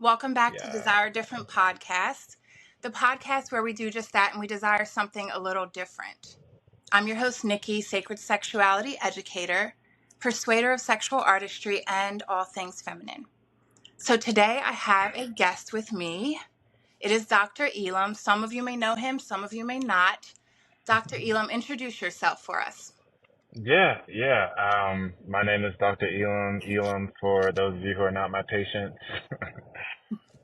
Welcome back to Yeah. Desire Different Podcast, the podcast where we do just that and we desire something a little different. I'm your host, Nikki, sacred sexuality educator, persuader of sexual artistry, and all things feminine. So today I have a guest with me. It is Dr. Elom. Some of you may know him, some of you may not. Dr. Elom, introduce yourself for us. My name is Dr. Elam. Elam, for those of you who are not my patients.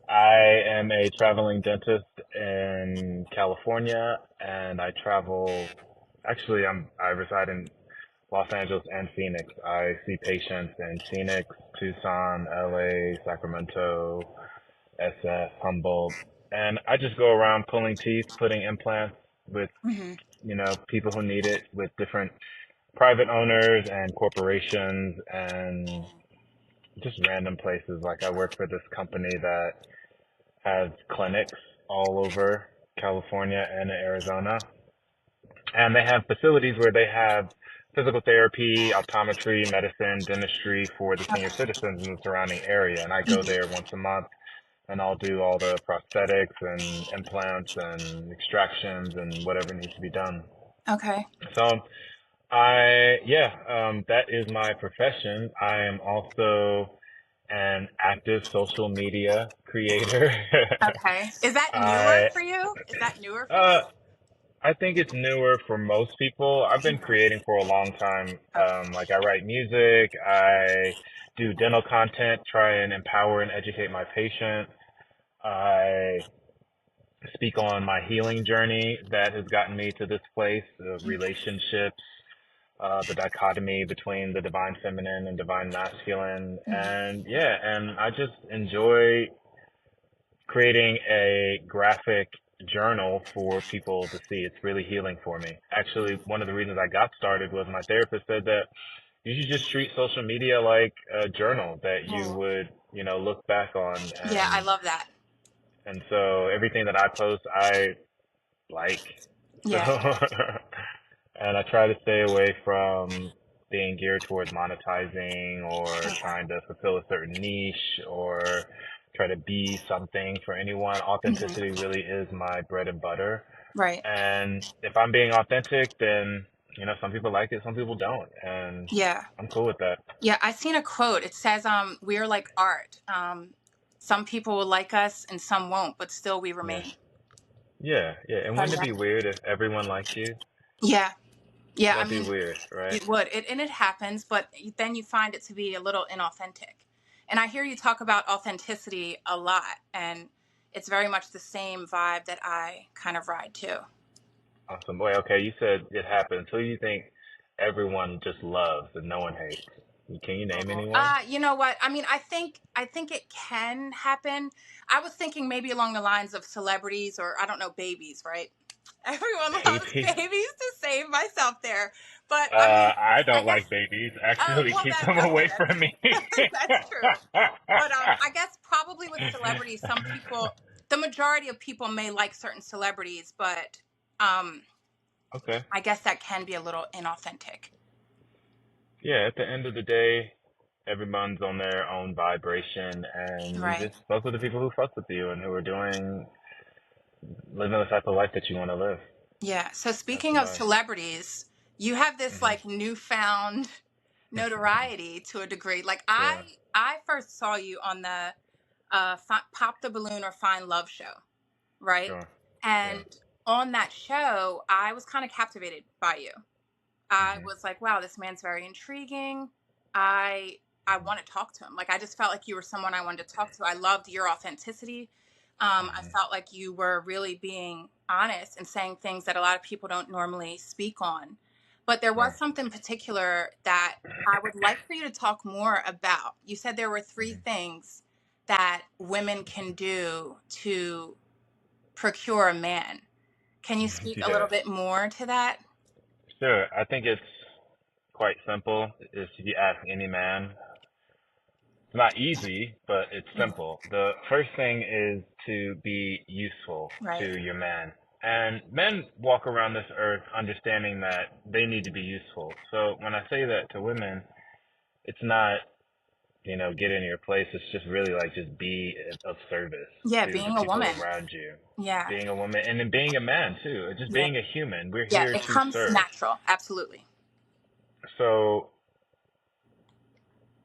I am a traveling dentist in California, and I reside in Los Angeles and Phoenix. I see patients in Phoenix, Tucson, LA, Sacramento, SF, Humboldt, and I just go around pulling teeth, putting implants with, Mm-hmm. people who need it, with different private owners and corporations and just random places. Like, I work for this company that has clinics all over California and Arizona. And they have facilities where they have physical therapy, optometry, medicine, dentistry for the senior citizens in the surrounding area. And I go there once a month, and I'll do all the prosthetics and implants and extractions and whatever needs to be done. Okay. So that is my profession. I am also an active social media creator. Okay. Is that newer I for you? Is that newer for uh you? I think it's newer for most people. I've been creating for a long time. Okay. Like, I write music, I do dental content, try and empower and educate my patients. I speak on my healing journey that has gotten me to this place of relationships, the dichotomy between the divine feminine and divine masculine. And I just enjoy creating a graphic journal for people to see. It's really healing for me. Actually, one of the reasons I got started was my therapist said that you should just treat social media like a journal that you Mm. would, look back on. Yeah, I love that. And so everything that I post, I like. So, Yeah. and I try to stay away from being geared towards monetizing or Okay. trying to fulfill a certain niche or try to be something for anyone. Mhm. Authenticity really is my bread and butter. Right. And if I'm being authentic, then, some people like it, some people don't. And Yeah. I'm cool with that. Yeah. I seen a quote. It says, we're like art. Some people will like us and some won't, but still we Yeah. remain. Yeah. And So, wouldn't it yeah. be weird if everyone liked you? Yeah. Yeah. I That'd be mean, weird, right? it would. And it happens, but then you find it to be a little inauthentic. And I hear you talk about authenticity a lot, and it's very much the same vibe that I kind of ride too. Awesome. Boy, okay, you said it happens. Who do you think everyone just loves and no one hates? Can you name anyone? You know what? I mean, I think it can happen. I was thinking maybe along the lines of celebrities or I don't know, babies, right? Everyone loves Babies. babies to save myself there. But I mean, I I don't guess like babies. Actually, well keep that them okay, away from me. that's true. But I guess probably with celebrities, some people the majority of people may like certain celebrities, but um Okay. I guess that can be a little inauthentic. Yeah, at the end of the day, everyone's on their own vibration, and you Right. just fuck with the people who fuck with you and who are living the type of life that you want to live. Yeah. So That's speaking of advice. celebrities, you have this Hmm. like newfound notoriety to a degree. Like Yeah. I first saw you on the Pop the Balloon or Find Love show, right? Sure. And Yeah. on that show, I was kind of captivated by you. I Hmm. was like, wow, this man's very intriguing. I want to talk to him. Like I just felt like you were someone I wanted to talk to. I loved your authenticity. I Hmm. felt like you were really being honest and saying things that a lot of people don't normally speak on. But there was Sure. something particular that I would like for you to talk more about. You said there were three Hmm. things that women can do to procure a man. Can you speak a Yeah. little bit more to that? Sure. I think it's quite simple. If you ask any man, it's not easy, but it's Mhm. simple. The first thing is to be useful Right. to your man. And men walk around this earth understanding that they need to be useful. So when I say that to women, it's not, get in your place. It's just really like just be of service Yeah, to the being a people woman. around you. Yeah. Being a woman and then being a man too. Just Yeah. being a human. We're Yeah, here it to comes serve. natural. Absolutely. So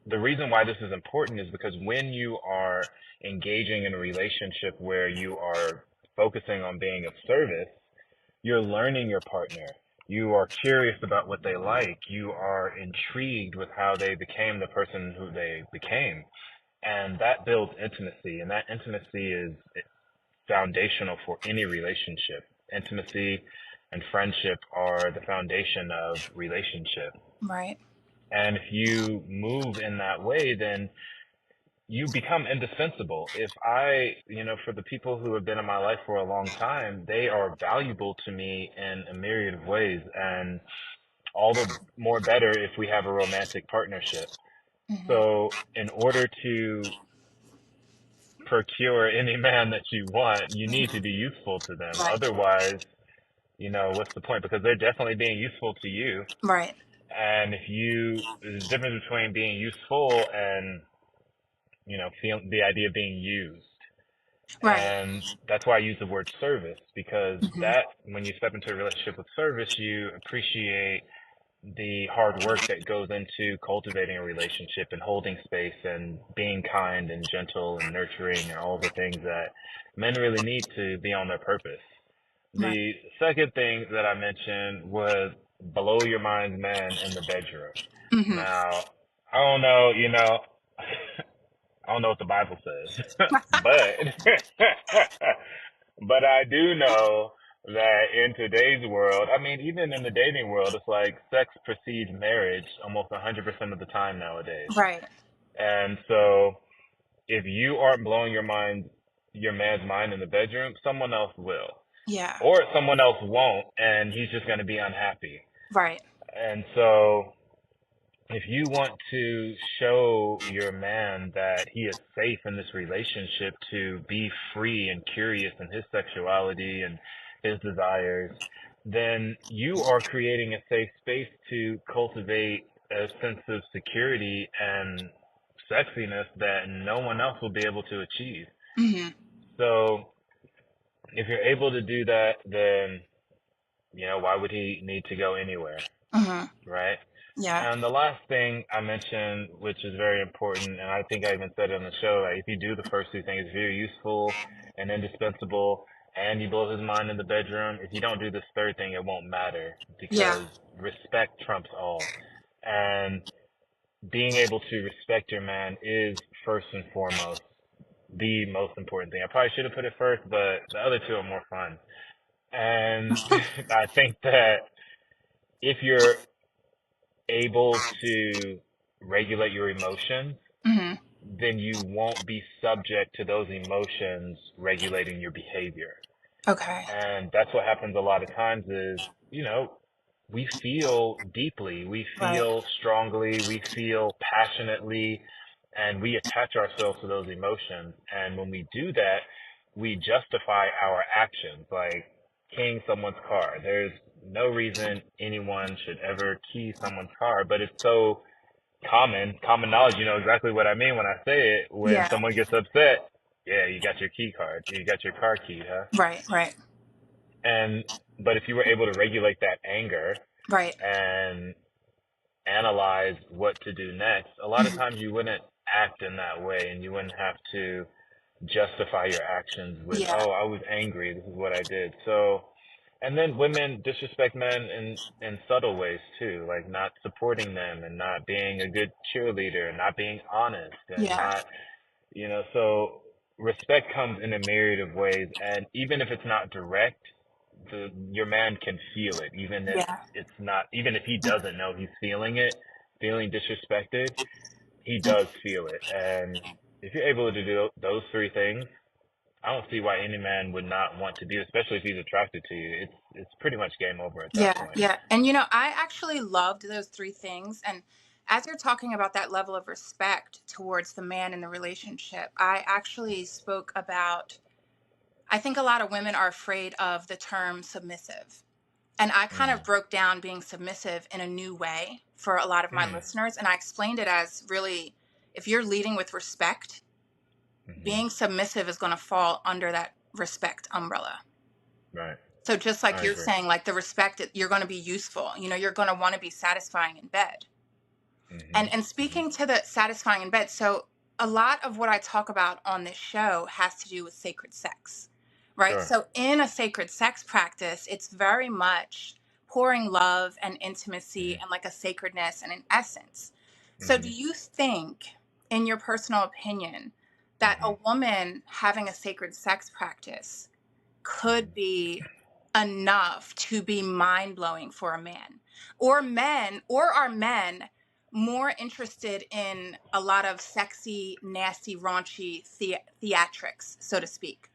the reason why this is important is because when you are engaging in a relationship where you are focusing on being of service, you're learning your partner. You are curious about what they like. You are intrigued with how they became the person who they became. And that builds intimacy. And that intimacy is foundational for any relationship. Intimacy and friendship are the foundation of relationship. Right. And if you move in that way, then you become indispensable. If for the people who have been in my life for a long time, they are valuable to me in a myriad of ways. And all the more better if we have a romantic partnership. Hmm. So in order to procure any man that you want, you need to be useful to them. Right. Otherwise, what's the point? Because they're definitely being useful to you. Right. And there's a difference between being useful and, feel the idea of being used. Right. And that's why I use the word service, because Hmm. that, when you step into a relationship with service, you appreciate the hard work that goes into cultivating a relationship and holding space and being kind and gentle and nurturing and all the things that men really need to be on their purpose. Right. The second thing that I mentioned was below your mind's man in the bedroom. Hmm. Now, I don't know, I don't know what the Bible says, but but I do know that in today's world, I mean, even in the dating world, it's like sex precedes marriage almost 100% of the time nowadays. Right. And so if you aren't blowing your man's mind in the bedroom, someone else will. Yeah. Or someone else won't, and he's just going to be unhappy. Right. And so if you want to show your man that he is safe in this relationship to be free and curious in his sexuality and his desires, then you are creating a safe space to cultivate a sense of security and sexiness that no one else will be able to achieve. Hmm. So if you're able to do that, then, why would he need to go anywhere, Hmm. right? Yeah. And the last thing I mentioned, which is very important, and I think I even said it on the show, like if you do the first two things, if you're useful and indispensable and you blow his mind in the bedroom, if you don't do this third thing, it won't matter Yeah. because respect trumps all. And being able to respect your man is first and foremost the most important thing. I probably should have put it first, but the other two are more fun. And I think that if you're able to regulate your emotions, Hmm. then you won't be subject to those emotions regulating your behavior. Okay. And that's what happens a lot of times is, we feel deeply, we Right. feel strongly, we feel passionately, and we attach ourselves to those emotions. And when we do that, we justify our actions, like keying someone's car. There's no reason anyone should ever key someone's car, but it's so common knowledge. You know exactly what I mean when I say it. When Yeah. someone gets upset, yeah, you got your key card, you got your car key, huh? Right. Right. And but if you were able to regulate that anger Right. and analyze what to do next, a lot of Hmm. times you wouldn't act in that way, and you wouldn't have to justify your actions with, Yeah. oh, I was angry, this is what I did. So, and then women disrespect men in subtle ways too, like not supporting them and not being a good cheerleader and not being honest and Yeah. not, so respect comes in a myriad of ways. And even if it's not direct, your man can feel it, even if Yeah. it's not, even if he doesn't know he's feeling it, feeling disrespected, he does feel it. And if you're able to do those three things, I don't see why any man would not want to do, especially if he's attracted to you. It's pretty much game over at that Yeah. point. Yeah. And I actually loved those three things. And as you're talking about that level of respect towards the man in the relationship, I actually spoke about, I think a lot of women are afraid of the term submissive. And I kind of Mm, broke down being submissive in a new way for a lot of my mm, listeners. And I explained it as really, if you're leading with respect, Mm-hmm. being submissive is going to fall under that respect umbrella. Right. So just like I you're agree. saying, like the respect, you're going to be useful. You know, you're going to want to be satisfying in bed. Mm-hmm. And Mm-hmm. speaking to the satisfying in bed, so a lot of what I talk about on this show has to do with sacred sex, right? Sure. So in a sacred sex practice, it's very much pouring love and intimacy and like a sacredness and an essence. So do Mm-hmm. you think, in your personal opinion, that Mm-hmm. a woman having a sacred sex practice Mm-hmm. could be enough to be mind-blowing for a man? Or men, or are men more interested in a lot of sexy, nasty, raunchy theatrics, so to speak?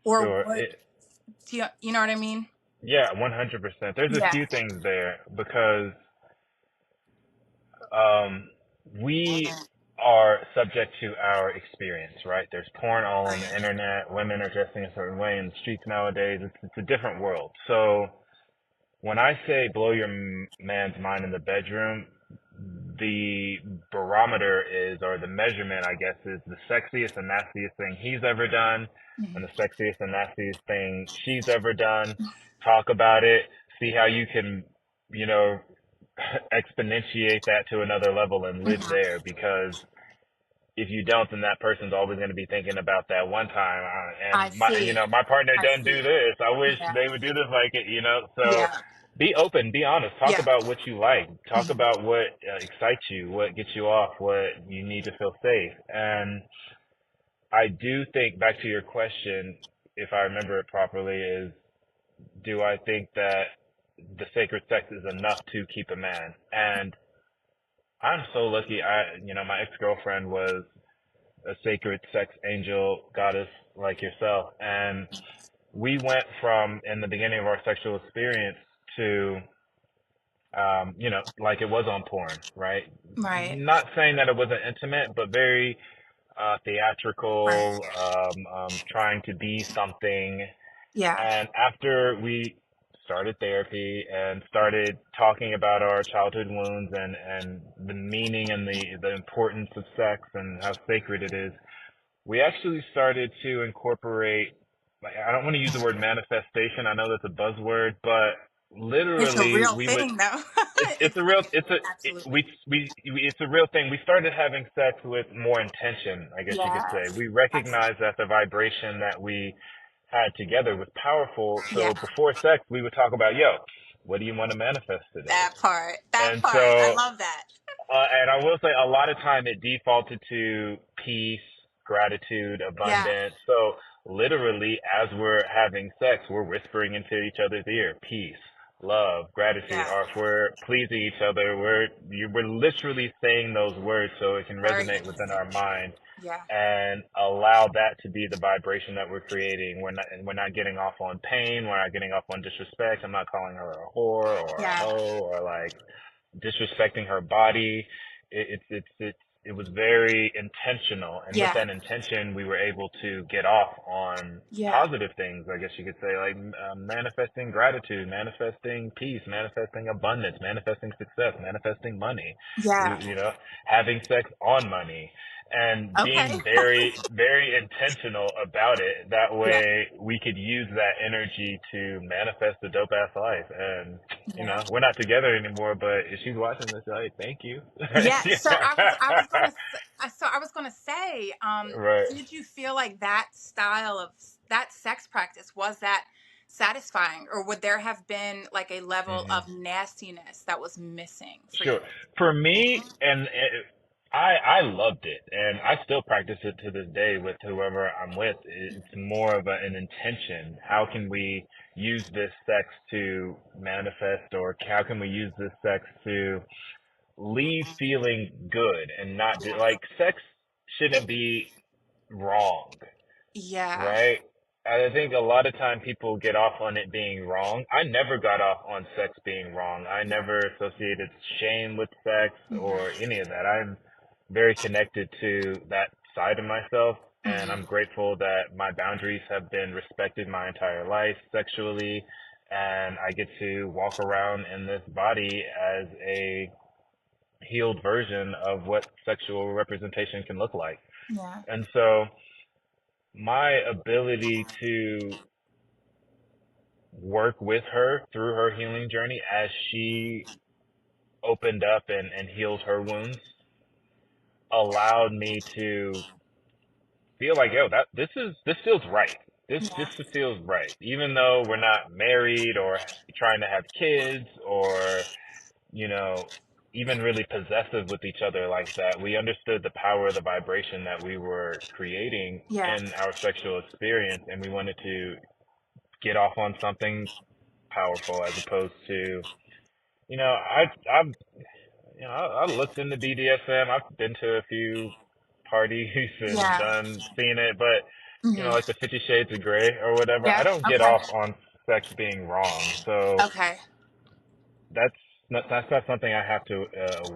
Or Sure. would, you know what I mean? Yeah, 100%. There's a Yeah. few things there because um, we are subject to our experience, right? There's porn all on the Right. internet. Women are dressing a certain way in the streets nowadays. It's a different world. So when I say blow your man's mind in the bedroom, the barometer is, or the measurement, I guess, is the sexiest and nastiest thing he's ever done and Mhm. the sexiest and nastiest thing she's ever done. Talk about it. See how you can, you know, exponentiate that to another level and live Mhm. there, because if you don't, then that person's always going to be thinking about that one time. I And my, see. my partner I doesn't do see. this. I wish Yeah. they would do this like it. So Yeah. be open, be honest. Talk Yeah. about what you like. Talk Mhm. about what excites you, what gets you off, what you need to feel safe. And I do think, back to your question, if I remember it properly, is do I think that the sacred sex is enough to keep a man? And I'm so lucky. My ex-girlfriend was a sacred sex angel goddess like yourself. And we went from, in the beginning of our sexual experience, to, like it was on porn, right? Right. Not saying that it wasn't intimate, but very Right. theatrical, trying to be something. Yeah. And after we started therapy and started talking about our childhood wounds and the meaning and the importance of sex and how sacred it is, we actually started to incorporate, like, I don't want to use the word manifestation. I know that's a buzzword, but It's a literally real we would, thing, though. it's a real, Absolutely. it's a real thing. We started having sex with more intention, I guess you could say. Yes. We Absolutely. recognized that the vibration that we had together was powerful. Yeah. So before sex, we would talk about, yo, what do you want to manifest today? That part. That And part. I so love that. and I will say a lot of time it defaulted to peace, gratitude, Yeah. abundance. So literally, as we're having sex, we're whispering into each other's ear, peace, love, gratitude. Yeah. Or if we're pleasing each other, we're literally saying those words so it can Very resonate within interesting. our mind Yeah. and allow that to be the vibration that we're creating. We're not getting off on pain. We're not getting off on disrespect. I'm not calling her a whore or a Yeah. hoe or like disrespecting her body. It was very intentional, and with Yeah. that intention, we were able to get off on Yeah. positive things. I guess you could say, like manifesting gratitude, manifesting peace, manifesting abundance, manifesting success, manifesting money. Yeah. Having sex on money, and Okay. being very, very intentional about it. That Yeah. way, we could use that energy to manifest a dope ass life. And Yeah. we're not together anymore, but if she's watching this, like, thank you. Yeah. Yeah. So I was gonna say, Right. did you feel like that style of that sex practice was that satisfying, or would there have been like a level Hmm. of nastiness that was missing for you? Sure. For me, and I loved it, and I still practice it to this day with whoever I'm with. It's more of an intention. How can we use this sex to manifest, or how can we use this sex to leave feeling good and not Yeah. like sex It, shouldn't be wrong, yeah. right? I think a lot of time people get off on it being wrong. I never got off on sex being wrong. I Yeah. never associated shame with sex or Hmm. any of that. I'm very connected to that side of myself, and Hmm. I'm grateful that my boundaries have been respected my entire life sexually, and I get to walk around in this body as a healed version of what sexual representation can look like. Yeah. And so my ability to work with her through her healing journey as she opened up and healed her wounds allowed me to feel like, yo, this feels right. This Yeah. feels right. Even though we're not married or trying to have kids or, you know, even really possessive with each other like that, we understood the power of the vibration that we were creating Yeah. in our sexual experience, and we wanted to get off on something powerful as opposed to, you know, I've you know, I looked into BDSM. I've been to a few parties and Yeah. seen it, but you know, Hmm. like the 50 Shades of Grey or whatever, I Yeah. don't get Okay. off on sex being wrong. So Okay. that's not something I have to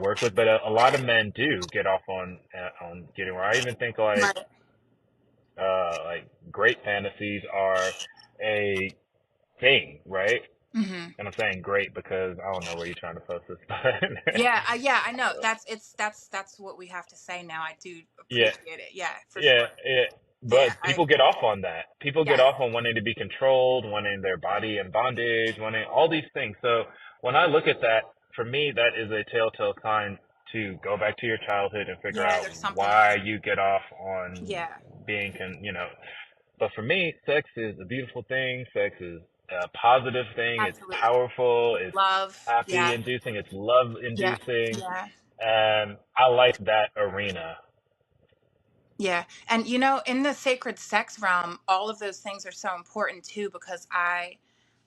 work with. But a lot of men do get off on getting wrong. I even think Right. like great fantasies are a thing, right? Hmm. And I'm saying great because I don't know where you're trying to post this, but Yeah. Yeah. I know. That's what we have to say now. I do yeah, appreciate it. Yeah, for yeah, sure. yeah. Yeah. But people get off on that. People get Yeah. off on wanting to be controlled, wanting their body in bondage, wanting all these things. So when I look at that, for me, that is a telltale sign to go back to your childhood and figure Yeah. out There's something why there. you get off on Yeah. being, But for me, sex is a beautiful thing. Sex is a positive thing. It's Absolutely. powerful. It's Love. happy Yeah. inducing. It's love Yeah. inducing. Yeah. And I like that arena. Yeah. And in the sacred sex realm, all of those things are so important too, because I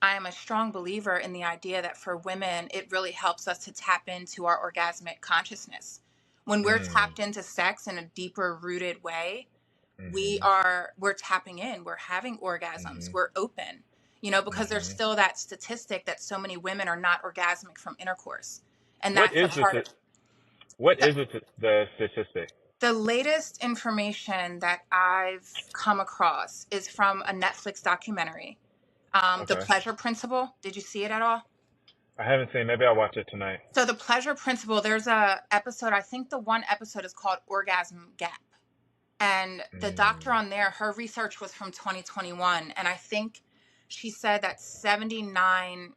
am a strong believer in the idea that for women, it really helps us to tap into our orgasmic consciousness. When we're Mm, tapped into sex in a deeper rooted way, mhm, we're tapping in, we're having orgasms, mhm, we're open, because there's mhm. still that statistic that so many women are not orgasmic from intercourse. And What that's a is part of the statistic? the latest information that I've come across is from a Netflix documentary, The Okay. Pleasure Principle. Did you see it at all? I haven't seen. Maybe I'll watch it tonight. So The Pleasure Principle, there's a episode, I think the one episode is called Orgasm Gap. And the doctor Mm. on there, her research was from 2021. And I think she said that 79%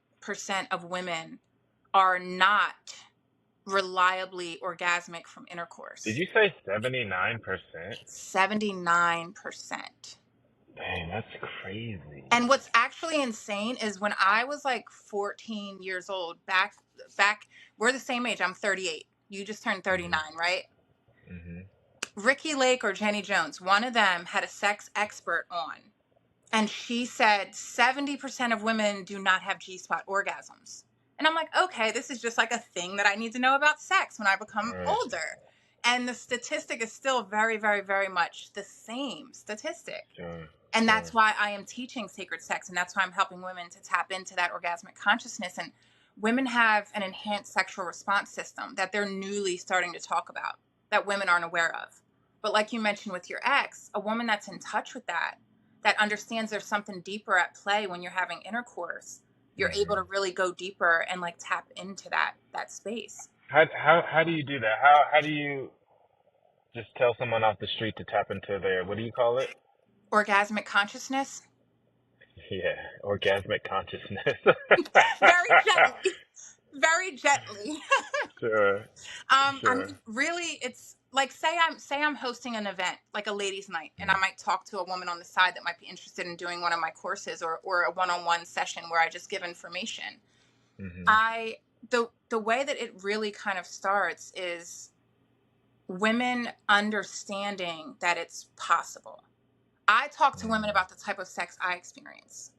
of women are not reliably orgasmic from Did intercourse. you say 79%? 79%. Dang, that's crazy. And what's actually insane is when I was like 14 years old, back, we're the same age. I'm 38. You just turned Mhm, 39, right? mhm. Ricky Lake or Jenny Jones, one of them had a sex expert on, and she said 70% of women do not have G-spot orgasms. And I'm like, okay, this is just like a thing that I need to know about sex when I become All right. older. And the statistic is still very, very, very much the same statistic. Sure. And that's Sure. why I am teaching sacred sex. And that's why I'm helping women to tap into that orgasmic consciousness. And women have an enhanced sexual response system that they're newly starting to talk about that women aren't aware of. But like you mentioned with your ex, a woman that's in touch with that understands there's something deeper at play when you're having intercourse, you're able to Mhm. really go deeper and like tap into that space. How do you do that? How do you just tell someone off the street to tap into their, what do you call it? Orgasmic consciousness. Yeah, orgasmic consciousness. Very gently. Very gently. Sure. I Sure. mean, really, it's like say I'm hosting an event, like a ladies' night, and I Mm, might talk to a woman on the side that might be interested in doing one of my courses or a one-on-one session where I just give information. mhm, I the way that it really kind of starts is women understanding that it's possible. I talk to women mm, about the type of sex I experience.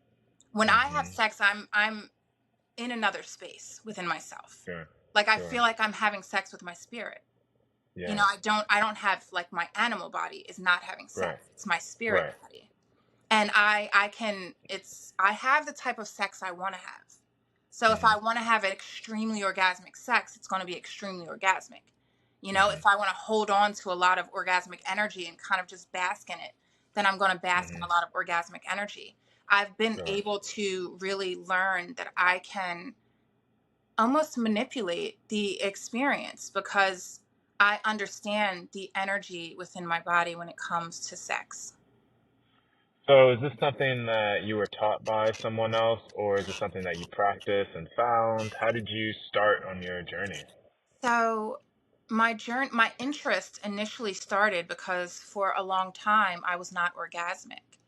When I have mhm. sex, I'm in another space within myself. Sure. Like I Sure. feel like I'm having sex with my spirit. Yeah. I don't have like my animal body is not having sex. Right. It's my spirit Right. body. And I have the type of sex I want to have. So if Mhm, I want to have an extremely orgasmic sex, it's going to be extremely orgasmic. mhm, If I want to hold on to a lot of orgasmic energy and kind of just bask in it, then I'm going to bask in mhm. a lot of orgasmic energy. I've been Sure. able to really learn that I can almost manipulate the experience because I understand the energy within my body when it comes to sex. So is this something that you were taught by someone else, or is this something that you practiced and found? How did you start on your journey? So my interest initially started because for a long time I was not orgasmic.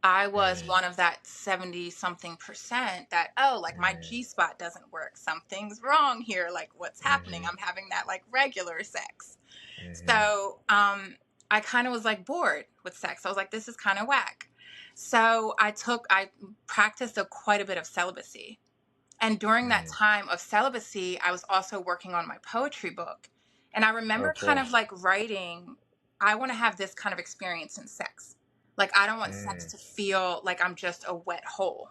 I was Mm, one of that 70 something percent that, oh, like my mm, G spot doesn't work. Something's wrong here. Like what's happening? mhm, I'm having that like regular sex. mhm, So I kind of was like bored with sex. I was like, this is kind of whack. So I practiced quite a bit of celibacy. And during that mm. time of celibacy, I was also working on my poetry book. And I Oh, remember kind cool. of like writing, I want to have this kind of experience in sex. Like, I don't want sex Mm. to feel like I'm just a wet hole,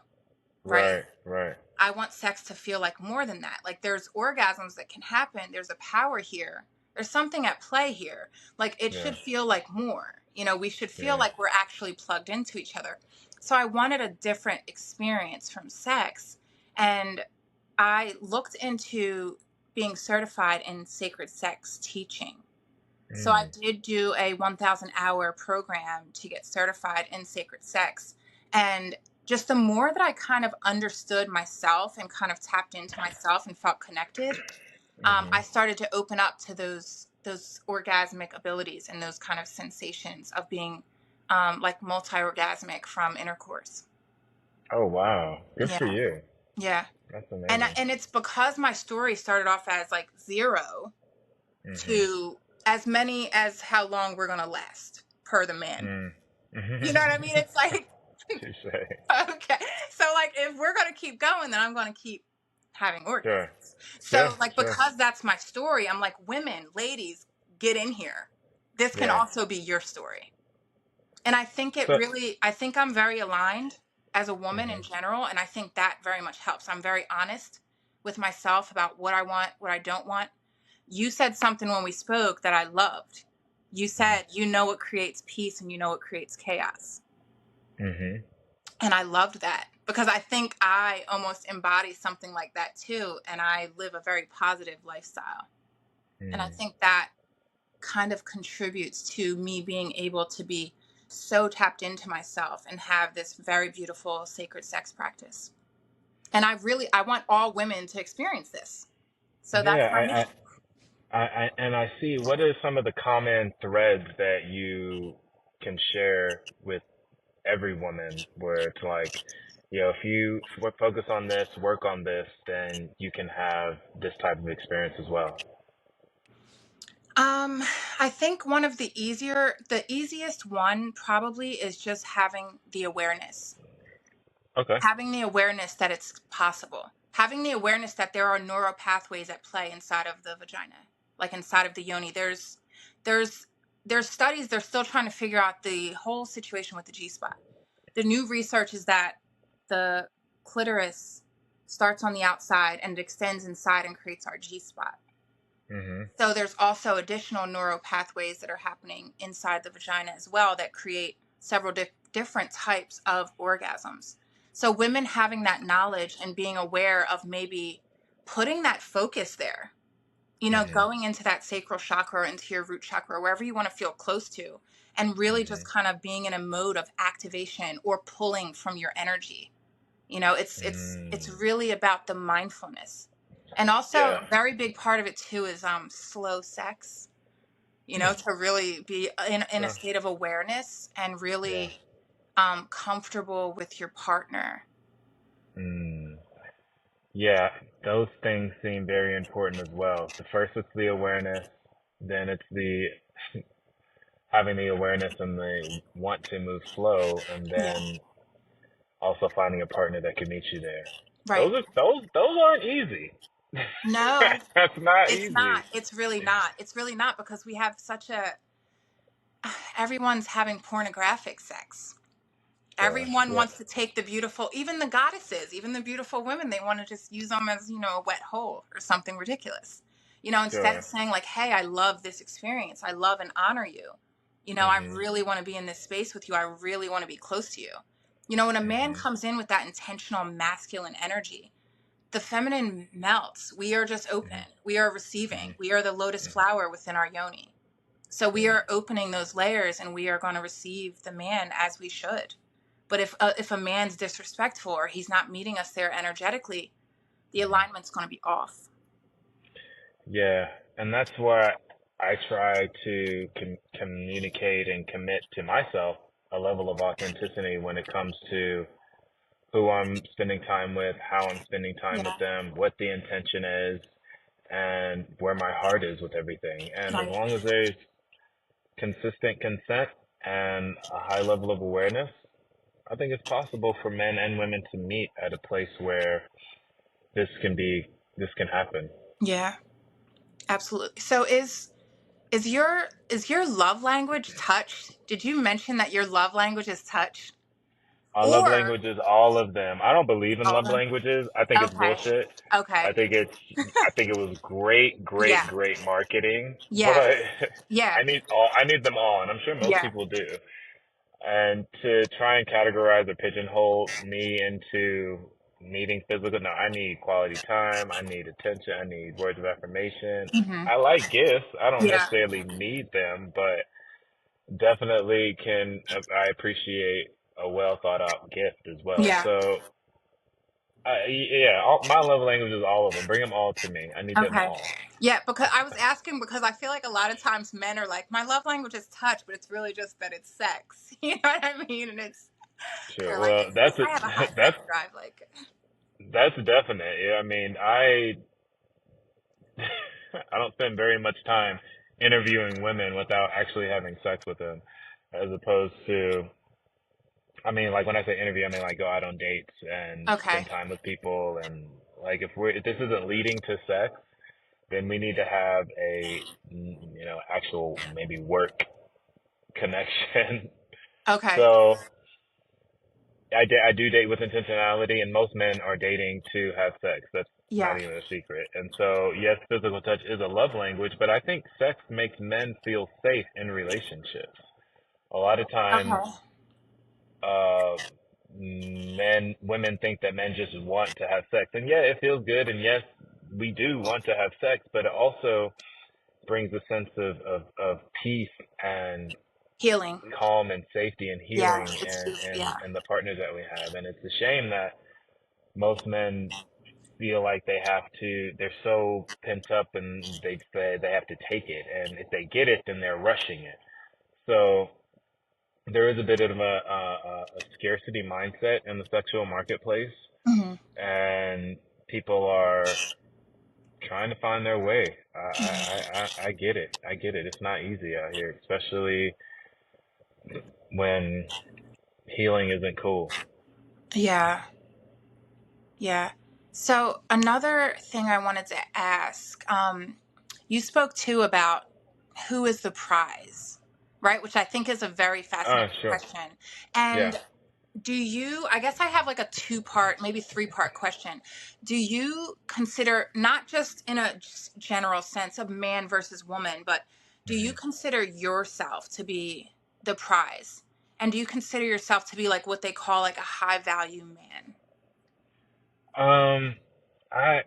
right? Right, right. I want sex to feel like more than that. Like there's orgasms that can happen. There's a power here. There's something at play here. Like it Yeah, should feel like more. We should feel yeah. like we're actually plugged into each other. So I wanted a different experience from sex. And I looked into being certified in sacred sex teaching. So I Mm, did do a 1,000-hour program to get certified in sacred sex. And just the more that I kind of understood myself and kind of tapped into myself and felt connected, I mhm. started to open up to those orgasmic abilities and those kind of sensations of being like multi-orgasmic from intercourse. Oh, wow. Good for Yeah, you. yeah. That's And amazing. and it's because my story started off as like zero Mhm. to as many as how long we're gonna last per the man. Mm. You know what I mean? It's like, Touche. okay. So like if we're gonna keep going, then I'm gonna keep having Sure, orgasms. sure, So like sure. because that's my story, I'm like, women, ladies, get in here. This can Yeah. also be your story. And So, I think I'm very aligned as a woman in mhm, general, and I think that very much helps. I'm very honest with myself about what I want, what I don't want. You said something when we spoke that I loved. You mhm, said, you know what creates peace and you know what creates chaos. mhm, And I loved that because I think I almost embody something like that too. And I live a very positive lifestyle. And I mm. think that kind of contributes to me being able to be so tapped into myself and have this very beautiful sacred sex practice. And I want all women to experience this. So that's Yeah, my mission. and I see what are some of the common threads that you can share with every woman where it's like, if you focus on this, work on this, then you can have this type of experience as well. Um, I think the easiest one probably is just having the awareness. Okay. Having the awareness that it's possible. Having the awareness that there are neural pathways at play inside of the vagina, like inside of the yoni. There's there's studies, they're still trying to figure out the whole situation with the G spot. The new research is that the clitoris starts on the outside and it extends inside and creates our G spot. Mhm. So there's also additional neural pathways that are happening inside the vagina as well that create several different types of orgasms. So women having that knowledge and being aware of maybe putting that focus there, Mhm. going into that sacral chakra or into your root chakra, wherever you want to feel close to, and really just Mhm. kind of being in a mode of activation or pulling from your energy. It's Mm. really about the mindfulness. And also Yeah. a very big part of it too is slow sex, to really be in a Sure. state of awareness and Yeah. really comfortable with your partner. Mm. Yeah, those things seem very important as well. The first it's the awareness, then it's the having the awareness and the want to move slow, and Yeah. then also finding a partner that can meet you there. Right. Those aren't easy. No, That's not it's easy. not. It's really not. It's really not because we have such a everyone's having pornographic sex. Sure. Everyone Yep. wants to take the beautiful, even the goddesses, even the beautiful women, they want to just use them as, a wet hole or something ridiculous. Instead of Sure. saying like, hey, I love this experience. I love and honor you. I Mhm. really want to be in this space with you. I really want to be close to you. When a man Mhm. comes in with that intentional masculine energy, the feminine melts. We are just open. Mhm. We are receiving. Mhm. We are the lotus Mhm. flower within our yoni. So we Mhm. are opening those layers, and we are going to receive the man as we should. But if a man's disrespectful or he's not meeting us there energetically, the Mhm. alignment's going to be off. Yeah, and that's why I try to communicate and commit to myself a level of authenticity when it comes to who I'm spending time with, how I'm spending time with Yeah. them, what the intention is, and where my heart is with everything. And as Right. long as there's consistent consent and a high level of awareness, I think it's possible for men and women to meet at a place where this can happen. Yeah. Absolutely. So is your love language touch? Did you mention that your love language is touch? Our love Or languages, all of them. I don't believe in all of love them? languages. I think it's Okay. bullshit. Okay. I think it was great, Yeah. great, great marketing, Yeah. but Yeah. I need them all, and I'm sure most Yeah. people do. And to try and categorize or pigeonhole me into needing physical, no, I need quality time, I need attention, I need words of affirmation. Hmm. I like gifts. I don't Yeah. necessarily need them, but definitely I appreciate a well thought out gift as well. Yeah. So, yeah, my love language is all of them. Bring them all to me. I need them Okay. all. Yeah, because I was asking because I feel like a lot of times men are like, my love language is touch, but it's really just that it's sex. You know what I mean? And Sure. they're like, Well, it's I have a high sex drive. Like, that's definite. Yeah, I mean, I don't spend very much time interviewing women without actually having sex with them, as opposed to, I mean, like when I say interview, I mean like go out on dates and okay. spend time with people, and like if this isn't leading to sex, then we need to have a actual maybe work connection. Okay. So I do date with intentionality, and most men are dating to have sex. That's not Yeah. even a secret. And so, yes, physical touch is a love language, but I think sex makes men feel safe in relationships. A lot of times, Okay. uh, women think that men just want to have sex. And yeah, it feels good. And yes, we do want to have sex, but it also brings a sense of peace and Healing. calm and safety and Yeah. healing It's and, yeah. and the partners that we have. And it's a shame that most men feel like they're so pent up and they say they have to take it. And if they get it, then they're rushing it. So there is a bit of a scarcity mindset in the sexual marketplace, Hmm. and people are trying to find their way. I get it. I get it. It's not easy out here, especially when healing isn't cool. Yeah. Yeah. So another thing I wanted to ask, you spoke too about who is the prize, right? Which I think is a very fascinating Sure. question. Yeah. And I guess I have like a two-part, maybe three-part question. Do you consider, not just in a general sense of man versus woman, but do you hmm consider yourself to be the prize? And do you consider yourself to be like what they call like a high value man? Um, I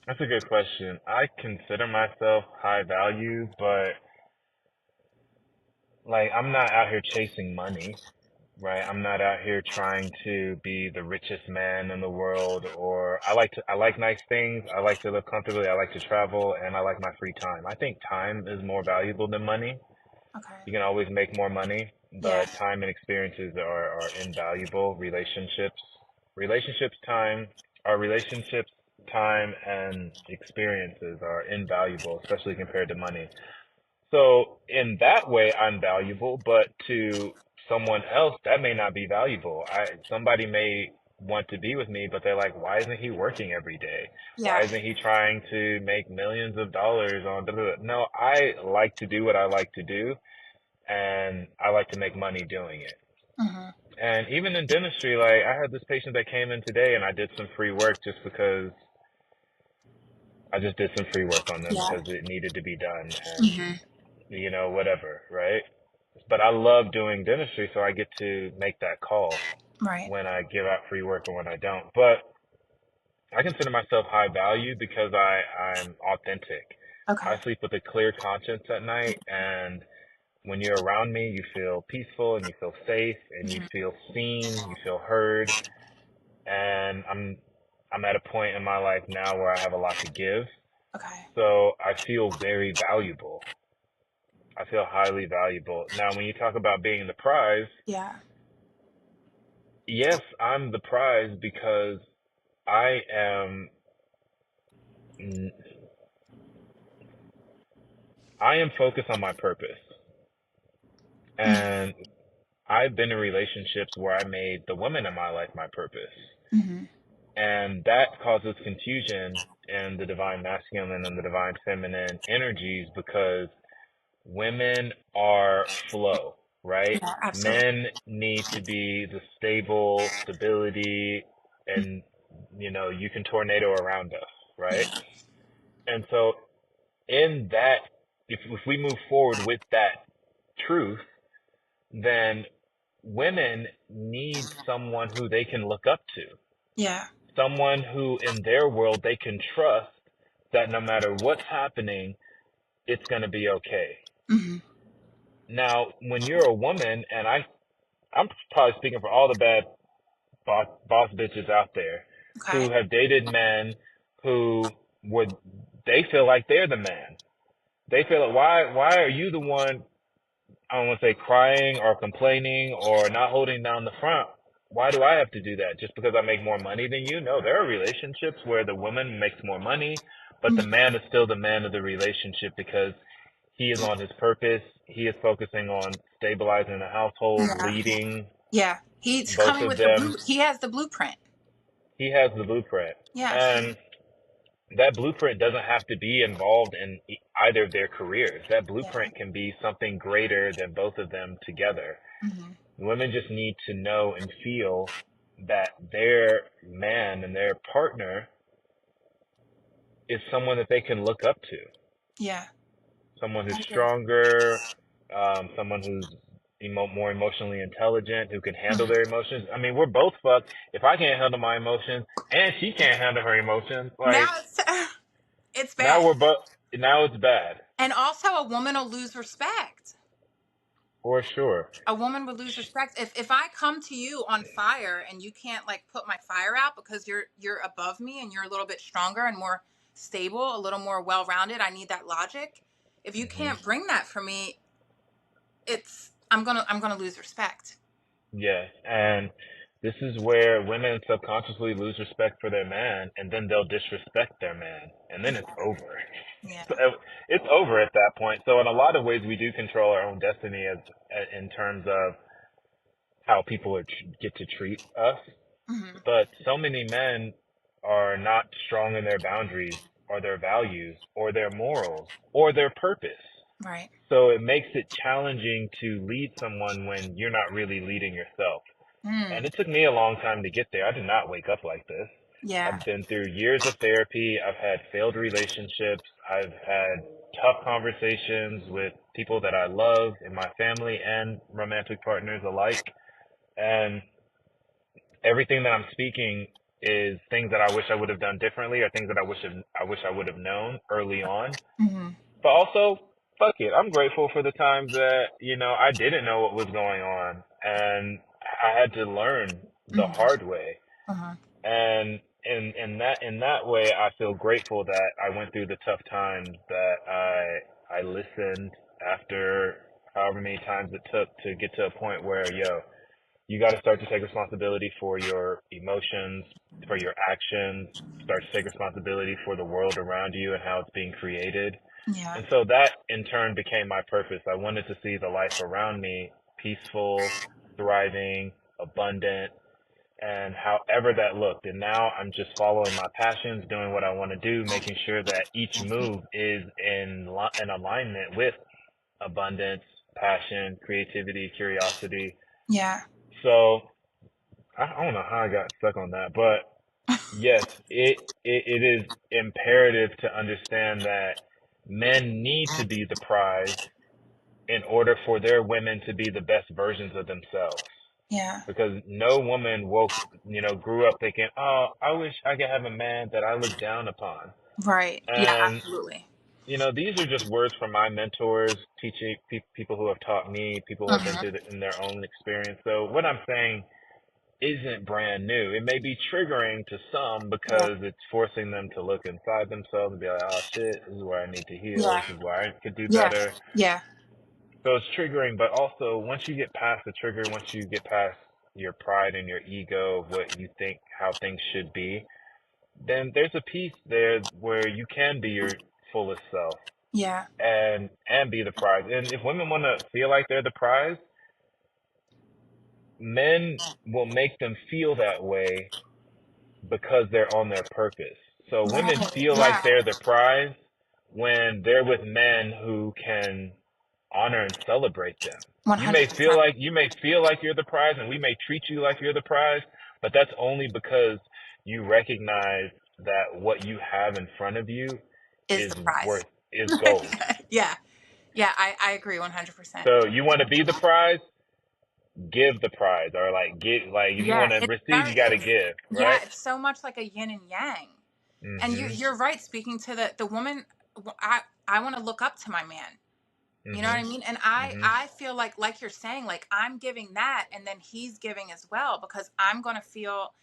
that's a good question. I consider myself high value, but like I'm not out here chasing money, right? I'm not out here trying to be the richest man in the world, or I like nice things. I like to live comfortably. I like to travel, and I like my free time. I think time is more valuable than money. Okay. You can always make more money, Yeah. but time and experiences are invaluable. Relationships, time, and experiences are invaluable, especially compared to money. So in that way, I'm valuable, but to someone else, that may not be valuable. Somebody may want to be with me, but they're like, why isn't he working every day? Why Yeah. isn't he trying to make millions of dollars on blah, blah, blah? No, I like to do what I like to do, and I like to make money doing it. Hmm. And even in dentistry, like I had this patient that came in today, and I did some free work just because I just did some free work on them Yeah. because it needed to be done, and Hmm. whatever, right? But I love doing dentistry, so I get to make that call Right. when I give out free work or when I don't. But I consider myself high value because I'm authentic. I Okay. sleep with a clear conscience at night, and when you're around me, you feel peaceful and you feel safe and you Hmm. feel seen, you feel heard. And I'm at a point in my life now where I have a lot to give. Okay. So I feel very valuable. I feel highly valuable. Now, when you talk about being the prize, Yeah. yes, I'm the prize because I am I am focused on my purpose. And I've been in relationships where I made the women in my life my purpose. Mm-hmm. And that causes confusion in the divine masculine and the divine feminine energies because women are flow, right? Yeah, absolutely. Men need to be the stable stability and, you can tornado around us, right? Yeah. And so in that, if we move forward with that truth, then women need someone who they can look up to, Yeah. someone who in their world they can trust that no matter what's happening, it's going to be okay. Mm-hmm. Now, when you're a woman, and I'm probably speaking for all the bad boss bitches out there who Okay. have dated men who would, they feel like they're the man. They feel like, why are you the one, I don't want to say crying or complaining or not holding down the front? Why do I have to do that? Just because I make more money than you? No, there are relationships where the woman makes more money, but the Mm-hmm. man is still the man of the relationship because he is on his purpose. He is focusing on stabilizing the household, Yeah. leading Yeah. He's both coming of with the them. blue. He has the blueprint. He has the blueprint. Yes. And that blueprint doesn't have to be involved in either of their careers. That Yeah. blueprint can be something greater than both of them together. Mm-hmm. Women just need to know and feel that their man and their partner is someone that they can look up to, Yeah. someone who's I agree. stronger, someone who's more emotionally intelligent, who can handle Mhm. their emotions. I mean, we're both fucked. If I can't handle my emotions and she can't handle her emotions, Now like it's now bad. we're both, now it's bad And also, a woman will lose respect. for sure. A woman would lose respect if I come to you on fire and you can't like put my fire out because you're above me and you're a little bit stronger and more stable, a little more well-rounded. I need that logic. If you Hmm. can't bring that for me, I'm gonna lose respect. Yes, and this is where women subconsciously lose respect for their man, and then they'll disrespect their man, and then Yeah. it's over. Yeah. So it's over at that point. So in a lot of ways, we do control our own destiny as in terms of how people get to treat us. Hmm. But so many men are not strong in their boundaries, or their values, or their morals, or their purpose. Right. So it makes it challenging to lead someone when you're not really leading yourself. And Mm. it took me a long time to get there. I did not wake up like this. Yeah. I've been through years of therapy. I've had failed relationships. I've had tough conversations with people that I love in my family and romantic partners alike. And everything that I'm speaking is things that I wish I would have done differently or things that I wish I would have known early on. Hmm. But also, fuck it. I'm grateful for the times that, I didn't know what was going on and I had to learn the Hmm. hard way. Uh-huh. And in that way, I feel grateful that I went through the tough times, that I listened after however many times it took to get to a point where, you got to start to take responsibility for your emotions, for your actions, start to take responsibility for the world around you and how it's being created. Yeah. And so that in turn became my purpose. I wanted to see the life around me peaceful, thriving, abundant, and however that looked. And now I'm just following my passions, doing what I want to do, making sure that each move is in alignment with abundance, passion, creativity, curiosity. Yeah. So I don't know how I got stuck on that, but yes, it is imperative to understand that men need to be the prize in order for their women to be the best versions of themselves. Yeah. because no woman grew up thinking, oh, I wish I could have a man that I look down upon. Right. Yeah, And absolutely. these are just words from my mentors, teaching people who have taught me, people who have been Hmm. through in their own experience. So what I'm saying isn't brand new. It may be triggering to some Yeah. because it's forcing them to look inside themselves and be like, oh shit, this is where I need to heal. Yeah. This is where I could do Yeah. better. Yeah. So it's triggering, but also once you get past the trigger, once you get past your pride and your ego of what you think how things should be, then there's a piece there where you can be your fullest self Yeah. and be the prize. And if women want to feel like they're the prize, men will make them feel that way because they're on their purpose. So women Right. feel like Yeah. they're the prize when they're with men who can honor and celebrate them. You may feel 100%. like you're the prize, and we may treat you like you're the prize, but that's only because you recognize that what you have in front of you Is is the prize. gold. Yeah. Yeah, I agree 100%. So you want to be the prize, give the prize, or like give, like if you Yeah, want to it's receive, very you got to give, yeah, right? it's so much like a yin and yang. And Mhm. you're right, speaking to the woman. I want to look up to my man. You know what I Mhm. mean? And I Mhm. I feel like you're saying, like, I'm giving that, and then he's giving as well, because I am going to feel,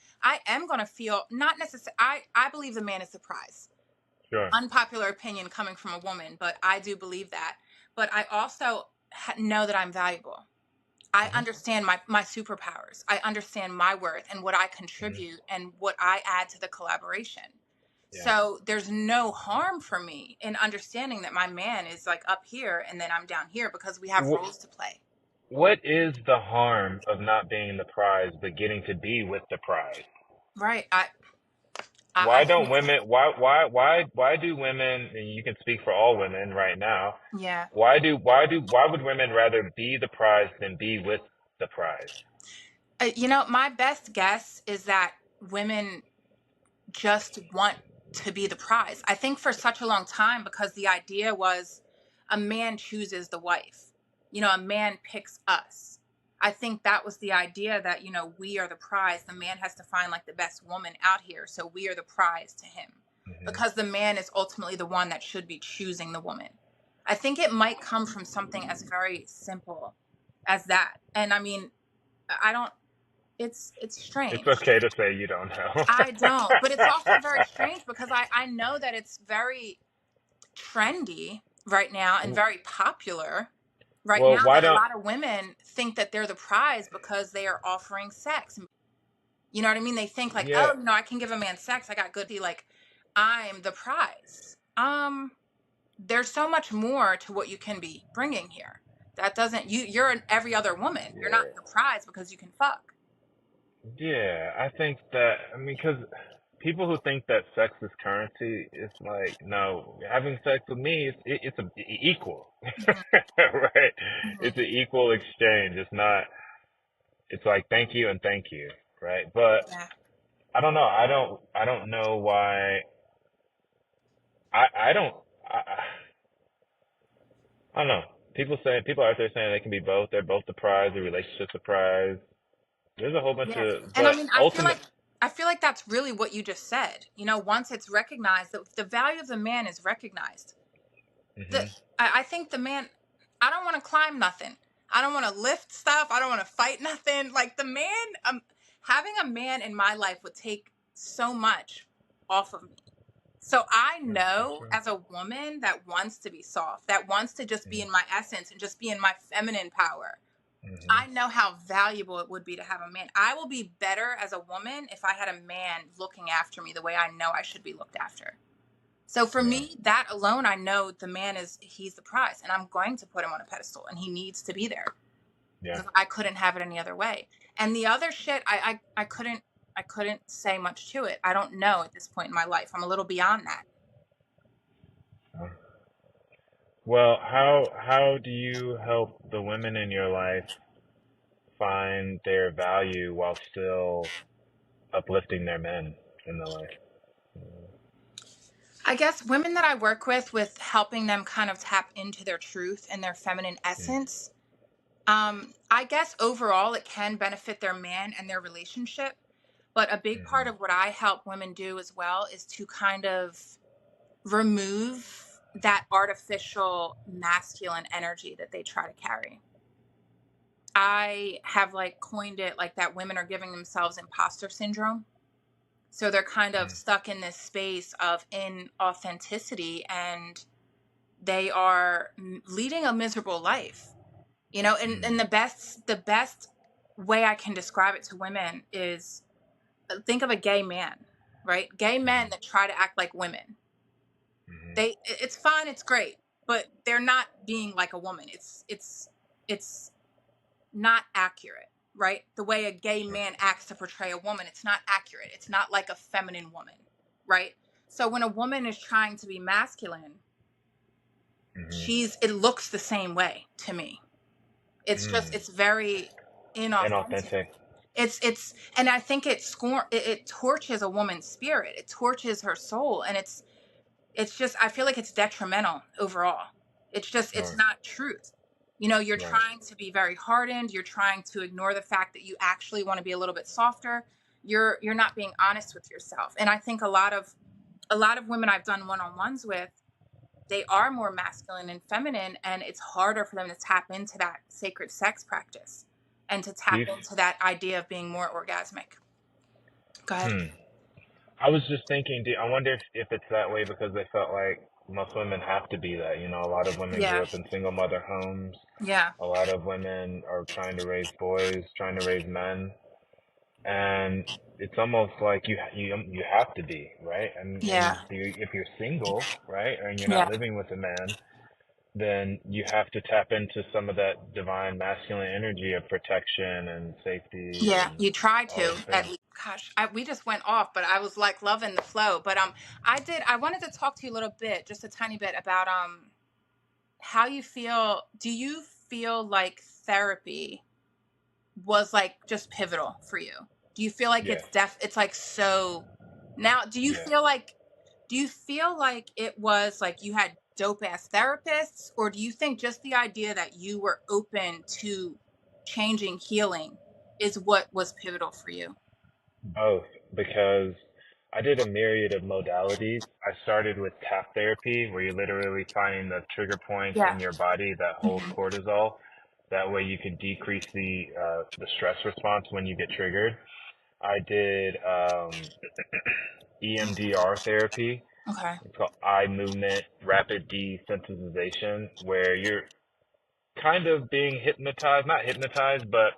not necessarily, I believe the man is the prize. Sure. Unpopular opinion coming from a woman, but I do believe that. But I also know that I'm valuable. I Mhm. understand my superpowers. I understand my worth and what I Mhm. contribute and what I add to the collaboration. Yeah. So there's no harm for me in understanding that my man is like up here and then I'm down here, because we have roles to play. What is the harm of not being the prize but getting to be with the prize? Right. I Why don't think, women why do women, and you can speak for all women right now, yeah. why would women rather be the prize than be with the prize? My best guess is that women just want to be the prize. I think for such a long time, because the idea was a man chooses the wife. A man picks us. I think that was the idea, that, we are the prize. The man has to find like the best woman out here. So we are the prize to him, Mhm. because the man is ultimately the one that should be choosing the woman. I think it might come from something as very simple as that. And I mean, I don't, it's It's strange. okay to say you don't know. I don't, but it's also very strange, because I know that it's very trendy right now and very popular right Well, now, why that a don't lot of women think that they're the prize because they are offering sex. You know what I mean? They think like, yeah, oh, I can give a man sex. I got good. Like, I'm the prize. There's so much more to what you can be bringing here. That doesn't, you're every other woman. You're not yeah. the prize because you can fuck. Yeah, I think that, I mean, because people who think that sex is currency, it's like, no, having sex with me, it's equal, Hmm. right? Hmm. It's an equal exchange. It's not, it's like, thank you and thank you, right? But Yeah. I don't know. I don't know why, I don't, I, I don't know. People out there saying they can be both. They're both the prize, the relationship's the prize. There's a whole bunch Yeah. of, And I but mean, ultimate, I feel like that's really what you just said. Once it's recognized, that the value of the man is recognized. The hmm I think the man, I don't want to climb nothing. I don't want to lift stuff. I don't want to fight nothing. Like, the man, having a man in my life would take so much off of me. So I that's know, true. as a woman that wants to be soft, that wants to just be in my essence and just be in my feminine power, Mm-hmm. I know how valuable it would be to have a man. I will be better as a woman if I had a man looking after me the way I know I should be looked after. So for Yeah. me, that alone, I know the man he's the prize, and I'm going to put him on a pedestal, and he needs to be there, Yeah. because I couldn't have it any other way. And the other shit, I couldn't say much to it. I don't know at this point in my life. I'm a little beyond that. Uh, Well, how do you help the women in your life find their value while still uplifting their men in their life? I guess women that I work with helping them kind of tap into their truth and their feminine Mm-hmm. essence. I guess overall it can benefit their man and their relationship. But a big part Mm-hmm. of what I help women do as well is to kind of remove that artificial masculine energy that they try to carry. I have like coined it like that women are giving themselves imposter syndrome. So they're kind of stuck in this space of inauthenticity and they are leading a miserable life. You know, and the best way I can describe it to women is think of a gay man, right? Gay men that try to act like women. Mm-hmm. It's fine, it's great, but they're not being like a woman. It's not accurate, right? The way a gay man acts to portray a woman, it's not accurate. It's not like a feminine woman, right? So when a woman is trying to be masculine, Mm-hmm. it looks the same way to me. It's just Mm. it's very inauthentic. Inauthentic. And I think it torches a woman's spirit. It torches her soul, and it's just I feel like it's detrimental overall. It's Right. not truth. You know, you're Right. trying to be very hardened, you're trying to ignore the fact that you actually want to be a little bit softer. You're not being honest with yourself. And I think a lot of women I've done one-on-ones with, they are more masculine and feminine, and it's harder for them to tap into that sacred sex practice and to Do tap you, into that idea of being more orgasmic. Go ahead. hmm. I was just thinking, I wonder if it's that way because they felt like most women have to be that. You know, a lot of women grew Yeah. up in single mother homes. Yeah. A lot of women are trying to raise boys, trying to raise men, and it's almost like you have to be right. And Yeah. if you're single, right, and you're not Yeah. living with a man, then you have to tap into some of that divine masculine energy of protection and safety Yeah, and you try all to those at things. least. Gosh, we just went off, but I was like loving the flow. But I wanted to talk to you a little bit, just a tiny bit about how you feel. Do you feel like therapy was like just pivotal for you? Do you feel like Yes. it's like so now Yes. do you feel like it was like you had dope ass therapists, or do you think just the idea that you were open to changing healing is what was pivotal for you? Both, because I did a myriad of modalities. I started with tap therapy, where you're literally finding the trigger points Yeah. in your body that hold Hmm. cortisol. That way, you can decrease the stress response when you get triggered. I did EMDR therapy. Okay. It's called eye movement rapid desensitization, where you're kind of being hypnotized, not hypnotized, but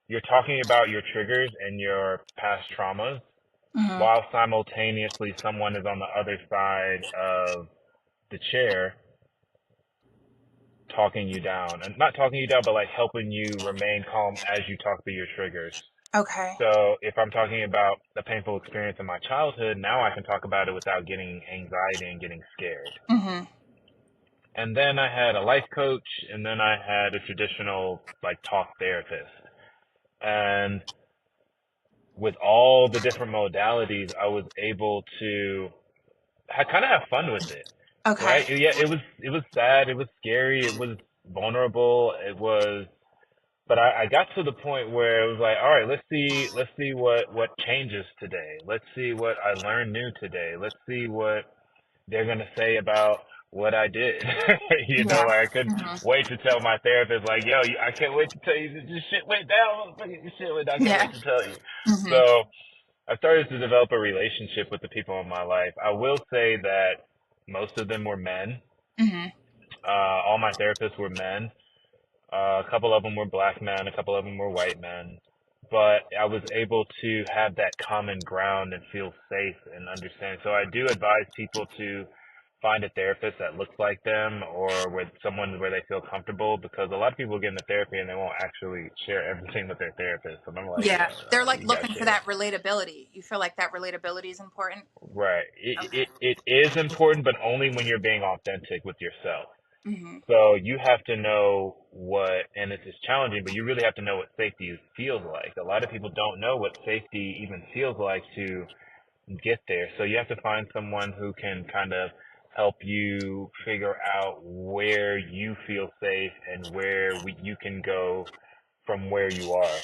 you're talking about your triggers and your past traumas Hmm. while simultaneously someone is on the other side of the chair talking you down, and not talking you down, but like helping you remain calm as you talk through your triggers. Okay. So if I'm talking about the painful experience in my childhood, now I can talk about it without getting anxiety and getting scared. Hmm. And then I had a life coach, and then I had a traditional like talk therapist. And with all the different modalities, I was able to kind of have fun with it, Okay. right? Yeah, it was sad, it was scary, it was vulnerable, it was. But I got to the point where it was like, all right, let's see what changes today. Let's see what I learned new today. Let's see what they're gonna say about what I did. Yeah. Like I couldn't Hmm. wait to tell my therapist, like, yo, I can't wait to tell you that this shit went down. Motherfucker, this shit went down. I can't Yeah. wait to tell you. Hmm. So I started to develop a relationship with the people in my life. I will say that most of them were men. Hmm. All my therapists were men. A couple of them were black men, a couple of them were white men. But I was able to have that common ground and feel safe and understand. So I do advise people to find a therapist that looks like them or with someone where they feel comfortable, because a lot of people get into therapy and they won't actually share everything with their therapist. And I'm like, Yeah. yo, They're like you gotta looking for share. that relatability. You feel like that relatability is important? Right. Okay. It is important, but only when you're being authentic with yourself. Hmm. So you have to know what, and it's challenging, but you really have to know what safety feels like. A lot of people don't know what safety even feels like to get there. So you have to find someone who can kind of help you figure out where you feel safe and where you can go from where you are.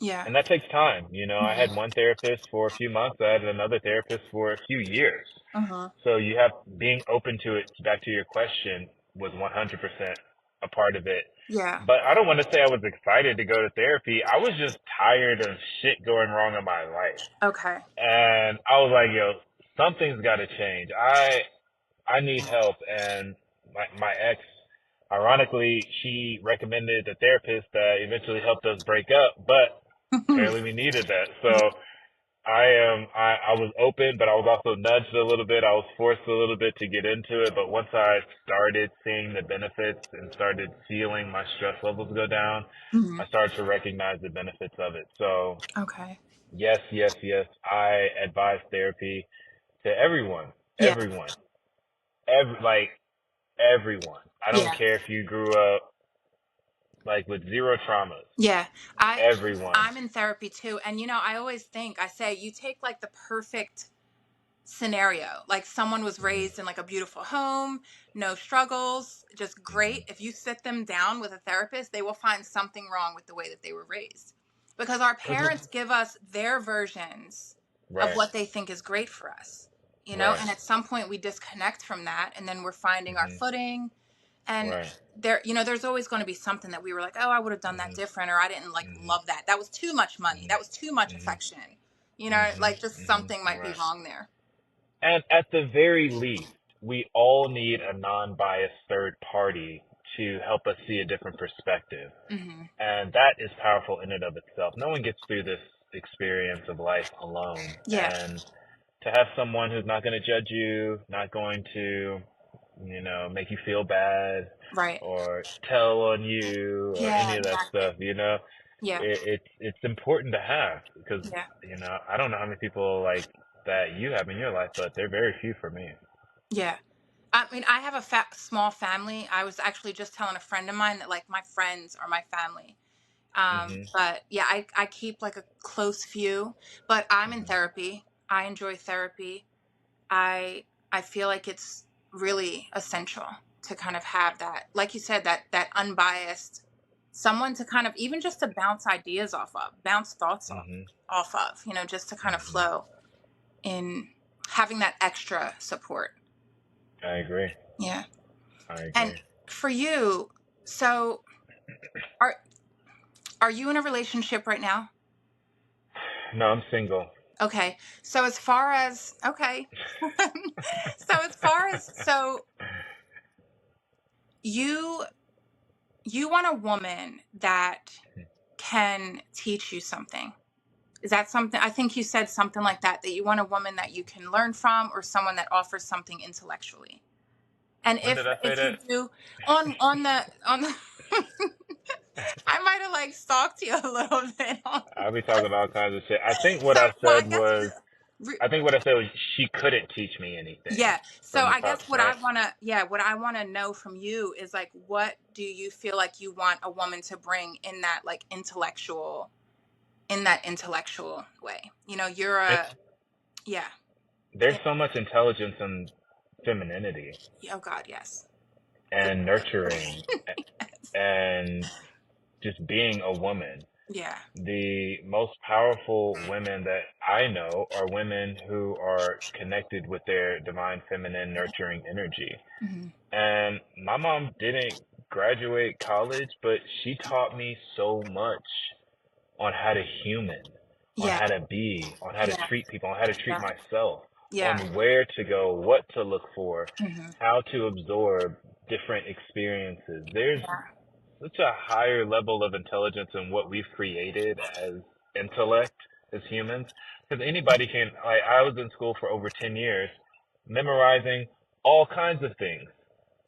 Yeah. And that takes time. I had Mhm. one therapist for a few months. I had another therapist for a few years. Mhm. So you have being open to it, back to your question, was 100% a part of it. Yeah. But I don't want to say I was excited to go to therapy. I was just tired of shit going wrong in my life. Okay. And I was like, yo, something's got to change. I need help. And my ex, ironically, she recommended a therapist that eventually helped us break up, but apparently we needed that. Yeah. So I was open, but I was also nudged a little bit. I was forced a little bit to get into it. But once I started seeing the benefits and started feeling my stress levels go down, Mhm. I started to recognize the benefits of it. So Okay. yes, yes, yes. I advise therapy to everyone, Yeah. everyone, like everyone. I don't Yeah. care if you grew up like with zero traumas. Yeah. I Everyone. I'm in therapy too, and I always think, I say, you take like the perfect scenario, like someone was Hmm. raised in like a beautiful home, no struggles, just Hmm. great. If you sit them down with a therapist, they will find something wrong with the way that they were raised, because our parents give us their versions of Right, what they think is great for us, right. and at some point we disconnect from that, and then we're finding our Hmm. footing. And Right. there's always going to be something that we were like, oh, I would have done that Hmm. different, or I didn't like Hmm. love that, that was too much money, Hmm. that was too much Hmm. affection, Hmm. like just Hmm. something might be Right. wrong there. And at the very least, we all need a non-biased third party to help us see a different perspective. Hmm. And that is powerful in and of itself. No one gets through this experience of life alone. Yeah. And to have someone who's not going to judge you, not going to, make you feel bad Right. or tell on you or Yeah, any of that exactly. stuff, Yeah. it's important to have because, Yeah. I don't know how many people like that you have in your life, but they're very few for me. Yeah. I mean, I have a small family. I was actually just telling a friend of mine that like my friends are my family. Mhm. But yeah, I keep like a close few, but I'm in Mhm. therapy. I enjoy therapy. I feel like it's really essential to kind of have that, like you said, that unbiased someone to kind of even just to bounce ideas off of, bounce thoughts Mhm. off of, just to kind of Mhm. flow in, having that extra support. I agree. Yeah. I And agree. for you, so are are you in a relationship right now? No, I'm single. Okay. So as far as okay. So you you want a woman that can teach you something. Is that something? I think you said something like that you want a woman that you can learn from, or someone that offers something intellectually. And When did I say if you that? do, on the I might have like stalked you a little bit on I'll be talking all kinds of shit. so well, I guess I think what I said was she couldn't teach me anything yeah. So from the I top, guess right? what I want to know from you is like, what do you feel like you want a woman to bring in that like intellectual way? You're It, a yeah. there's Yeah. so much intelligence in femininity Oh God, yes. For and sure. nurturing and just being a woman. Yeah. The most powerful women that I know are women who are connected with their divine feminine nurturing energy. Hmm. And my mom didn't graduate college, but she taught me so much on how to human, on Yeah. how to be, on how to Yeah. treat people, on how to treat Yeah. myself, Yeah. on where to go, what to look for, Hmm. how to absorb different experiences. There's Yeah. such a higher level of intelligence in what we've created as intellect as humans. Because anybody can, like, I was in school for over 10 years, memorizing all kinds of things,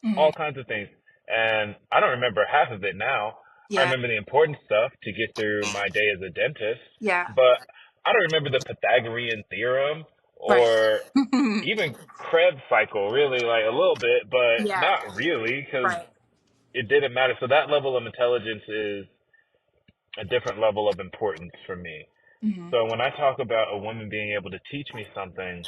Hmm. all kinds of things. And I don't remember half of it now. I Yeah. remember the important stuff to get through my day as a dentist, Yeah. but I don't remember the Pythagorean theorem Right. or even Krebs cycle, really, like a little bit, but Yeah. not really, because Right. it didn't matter. So that level of intelligence is a different level of importance for me. Hmm. So when I talk about a woman being able to teach me something,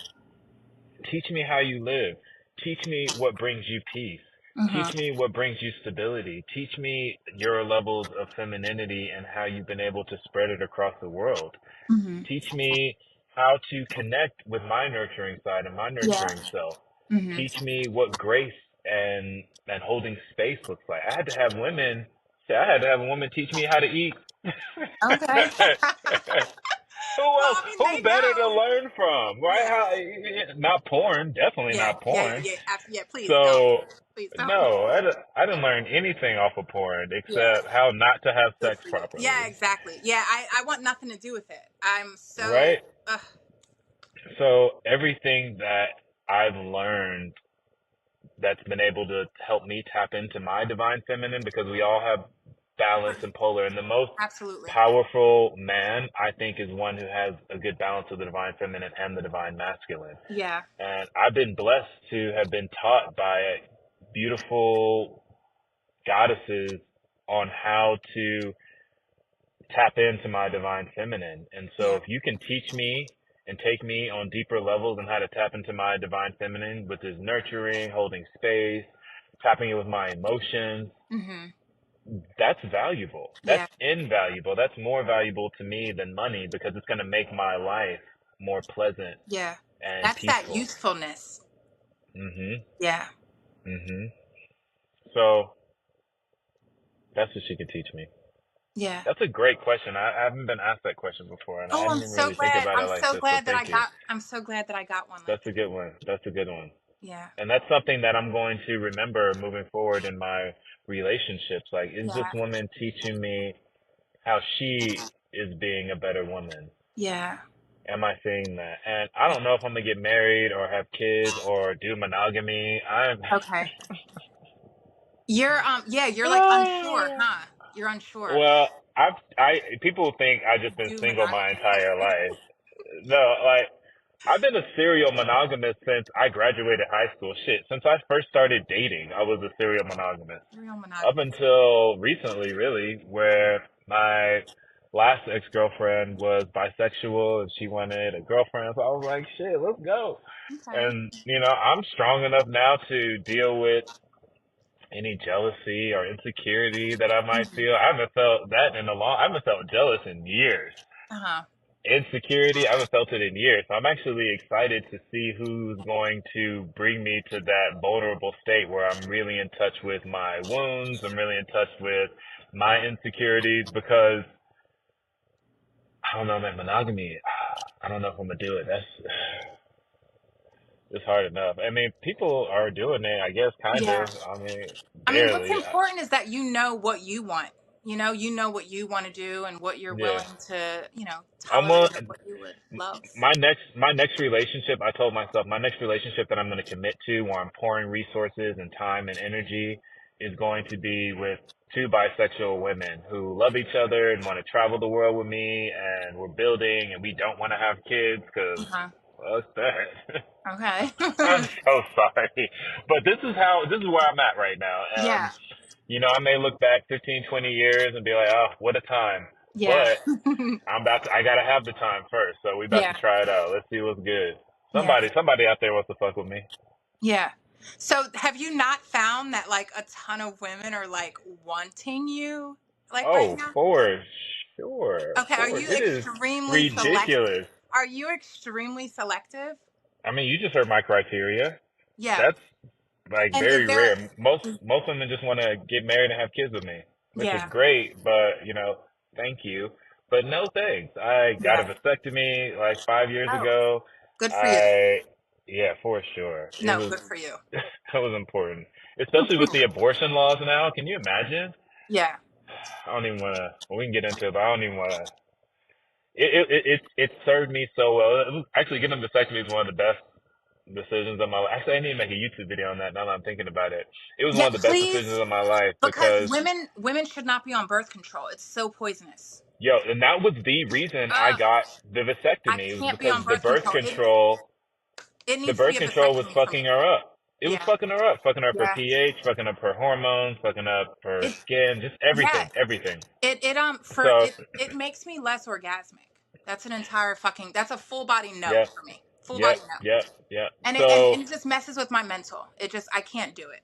teach me how you live. Teach me what brings you peace. Mhm. Teach me what brings you stability. Teach me your levels of femininity and how you've been able to spread it across the world. Mhm. Teach me how to connect with my nurturing side and my Yeah. nurturing self. Mhm. Teach me what grace and holding space looks like. I had to have a woman teach me how to eat. Okay. Who Well, else? I mean, Who they better to know. learn from, right? Yeah. Not porn, definitely Yeah. not Yeah. porn. Yeah. Yeah. Please don't. So Please don't. no, I didn't learn anything off of porn Yeah. except how not to have Good sex for you. Yeah. properly, Exactly. Yeah. I want nothing to do with it. I'm so. right? So everything that I've learned that's been able to help me tap into my divine feminine, because we all have balance and polar, and the most Absolutely. powerful man I think is one who has a good balance of the divine feminine and the divine masculine. Yeah. And I've been blessed to have been taught by beautiful goddesses on how to tap into my divine feminine. And so Yeah. if you can teach me and take me on deeper levels on how to tap into my divine feminine, which is nurturing, holding space, tapping it with my emotions, Mhm. that's valuable. That's Yeah. invaluable. That's more valuable to me than money, because it's going to make my life more pleasant Yeah. and That's that peaceful. usefulness. Mhm. Yeah. Mhm. So that's what she could teach me. Yeah. That's a great question. I haven't been asked that question before, and I Oh, I'm didn't so really think glad. about it I'm like so this. So glad that I thank you. got. I'm so glad that I got one like That's a that. good one. That's a good one. Yeah. And that's something that I'm going to remember moving forward in my relationships. Like, is this Yeah. woman teaching me how she is being a better woman? Yeah. Am I seeing that? And I don't know if I'm gonna get married or have kids or do monogamy. I'm Okay. You're yeah, you're like unsure, huh? You're unsure. well, I people think I just been Do single my monogamy. entire life. No, like I've been a serial monogamous since I graduated high school. Shit, since I first started dating, I was a serial monogamous. Real Up monogamy. until recently, really, where my last ex-girlfriend was bisexual and she wanted a girlfriend. So I was like, shit, let's go. Okay. And, I'm strong enough now to deal with any jealousy or insecurity that I might Mhm. feel. I haven't felt that I haven't felt jealous in years. Uh-huh. Insecurity, I haven't felt it in years. So I'm actually excited to see who's going to bring me to that vulnerable state where I'm really in touch with my wounds. I'm really in touch with my insecurities, because I don't know, man, monogamy, I don't know if I'm gonna do it. It's hard enough. I mean, people are doing it, I guess, kind Yeah. of. I mean, I mean, what's barely. important is that you know what you want. You know what you want to do and what you're Yeah. willing to, I'm tolerate on or what you would love. my next relationship. I told myself my next relationship that I'm going to commit to, where I'm pouring resources and time and energy, is going to be with two bisexual women who love each other and want to travel the world with me, and we're building, and we don't want to have kids because Uh-huh. fuck that. Okay. I'm so sorry, but this is where I'm at right now. Yeah. I may look back 15, 20 years and be like, oh, what a time, Yeah. but I gotta have the time first, so we about to Yeah. try it out. Let's see what's good. Yeah. Somebody out there wants to fuck with me. Yeah. So have you not found that like a ton of women are like wanting you like right Oh, now? for sure, Okay, are you it is extremely select? ridiculous. Are you extremely selective? I mean, you just heard my criteria. Yeah. That's like And is very there rare. Most women just want to get married and have kids with me, which is yeah. great. But thank you, but no thanks. I got a Yeah. vasectomy like 5 years Oh, ago. good for you. I Yeah, for sure. It No, was good for you. that was important, especially with the abortion laws now. Can you imagine? Yeah. I don't even want to. Well, we can get into it, but I don't even want to. It served me so well. Actually, getting a vasectomy is one of the best decisions of my life. Actually, I need to make a YouTube video on that now that I'm thinking about it. It was Yeah, one of the best decisions please of my life because because, women should not be on birth control. It's so poisonous. and that was the reason I Ugh, got the I vasectomy. It was can't be because on birth control. It the needs to be birth a control was vasectomy for me. fucking her up. It was Yeah. fucking her up her Yeah. pH, fucking up her hormones, fucking up her It skin, just yeah. everything. It So, it makes me less orgasmic. That's a full body no yeah, for me. Full body Yep, no. yep, yep. And So it just messes with my mental. I can't do it.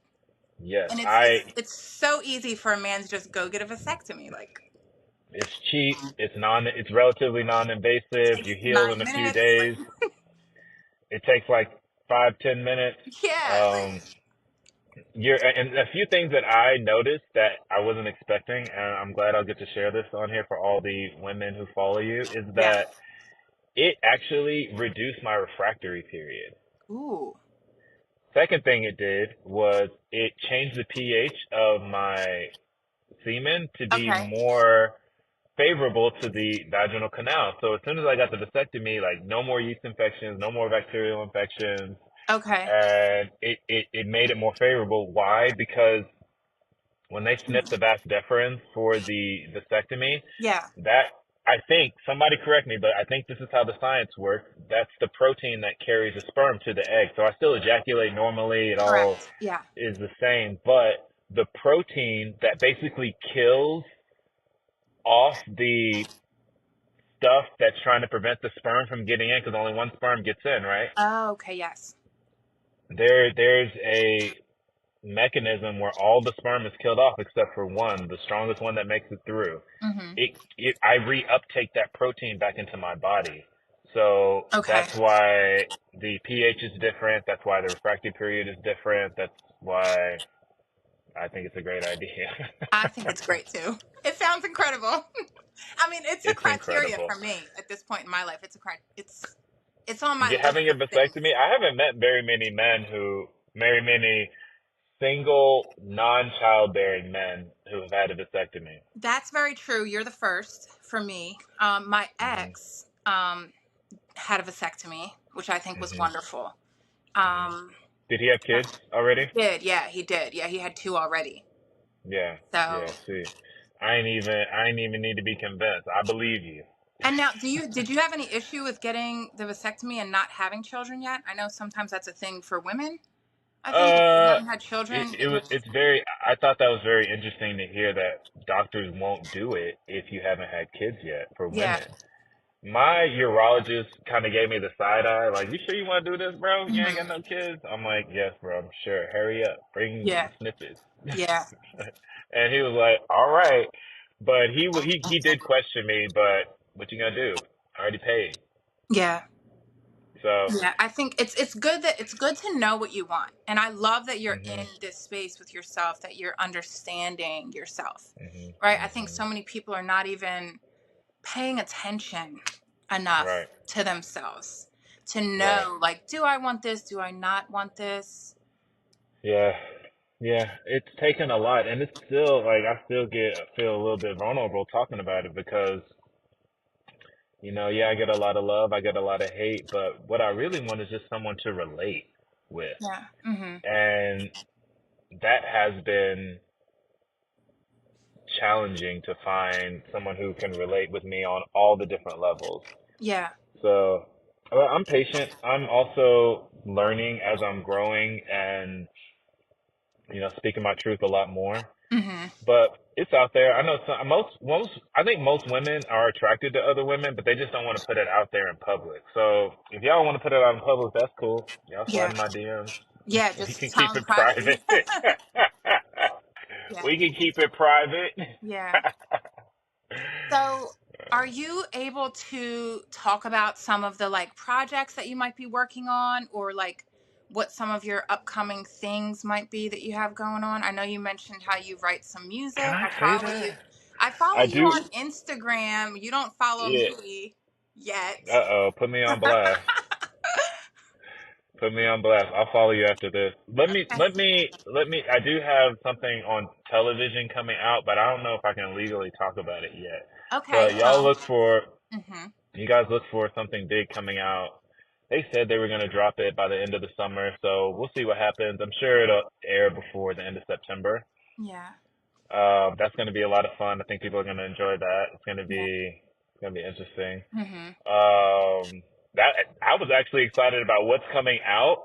yes, And I it's so easy for a man to just go get a vasectomy. Like, it's cheap, it's relatively non-invasive. takes You heal in 9 a few minutes. days. It takes like 5-10 minutes. Yeah, like, Um, and a few things that I noticed that I wasn't expecting, and I'm glad I'll get to share this on here for all the women who follow you, is yeah. that it actually reduced my refractory period. Ooh. Second thing it did was it changed the pH of my semen to be Okay. more favorable to the vaginal canal. So as soon as I got the vasectomy, like no more yeast infections, no more bacterial infections, Okay. and it made it more favorable. Why? Because when they snipped the vas deferens for the vasectomy, Yeah. that I think somebody correct me, but I think this is how the science works. That's the protein that carries the sperm to the egg. So I still ejaculate normally. It all Correct. Yeah. is the same, but the protein that basically kills off the stuff that's trying to prevent the sperm from getting in, because only one sperm gets in, right? Oh, okay. Yes. There's a mechanism where all the sperm is killed off except for one, the strongest one that makes it through. Mm-hmm. I reuptake that protein back into my body. So Okay. that's why the pH is different. That's why the refractory period is different. That's why I think it's a great idea. I think it's great too. It sounds incredible. I mean, it's a It's criteria incredible. for me at this point in my life. It's on my list Having a of things. vasectomy, I haven't met very many single non-childbearing men who have had a vasectomy. That's very true. You're the first for me. My Hmm. ex had a vasectomy, which I think was Hmm. wonderful. Hmm. Um, Did he have kids already? he did. Yeah, he did. Yeah, he had 2 already. Yeah, So, yeah. See, I ain't even need to be convinced. I believe you. and now, did you have any issue with getting the vasectomy and not having children yet? I know sometimes that's a thing for women. I think if you Uh, haven't had children, it's very. I thought that was very interesting to hear that doctors won't do it if you haven't had kids yet for yeah. women. My urologist kind of gave me the side eye, like, "You sure you want to do this, bro? You ain't got Hmm. no kids." I'm like, "Yes, bro. I'm sure. Hurry up. Bring Yeah. the snippets." Yeah. And he was like, "All right," but he did question me. But what you gonna do? I already paid. Yeah. So. Yeah, I think it's good to know what you want. And I love that you're in Mhm. this space with yourself, that you're understanding yourself. Mhm. Right? I think Mhm. so many people are not even paying attention enough Right. to themselves to Right. know, like, do I want this? Do I not want this? Yeah. Yeah. It's taken a lot, and it's still like I still feel a little bit vulnerable talking about it because yeah, I get a lot of love, I get a lot of hate, but what I really want is just someone to relate with, Yeah. Mhm. and that has been challenging to find someone who can relate with me on all the different levels. Yeah. So I'm patient. I'm also learning as I'm growing and speaking my truth a lot more. Mhm. But it's out there. I know I think most women are attracted to other women, but they just don't want to put it out there in public. So if y'all want to put it out in public, that's cool. Y'all slide Yeah. in my DMs. Yeah, We just can tell keep them it privately. private. Yeah. We can keep it private. Yeah. So, are you able to talk about some of the like projects that you might be working on, or like what some of your upcoming things might be that you have going on? I know you mentioned how you write some Can music. I say that? I follow I you do. on Instagram. You don't follow Yeah. me yet. Uh-oh. Put me on blast. Put me on blast. I'll follow you after this. Okay. I do have something on television coming out, but I don't know if I can legally talk about it yet. Okay. But Well. Mhm. you guys look for something big coming out. They said they were going to drop it by the end of the summer, so we'll see what happens. I'm sure it'll air before the end of September. Yeah. That's going to be a lot of fun. I think people are going to enjoy that. Yeah. It's going to be interesting. Mhm. Um, that I was actually excited about what's coming out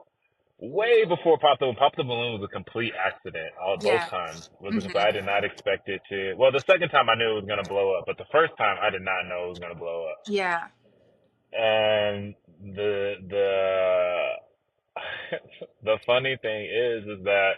way before Pop the Balloon. Pop the Balloon was a complete accident. All both Yeah. times I Mhm. did not expect it to. Well, the second time I knew it was gonna blow up, but the first time I did not know it was gonna blow up. Yeah. And the the funny thing is that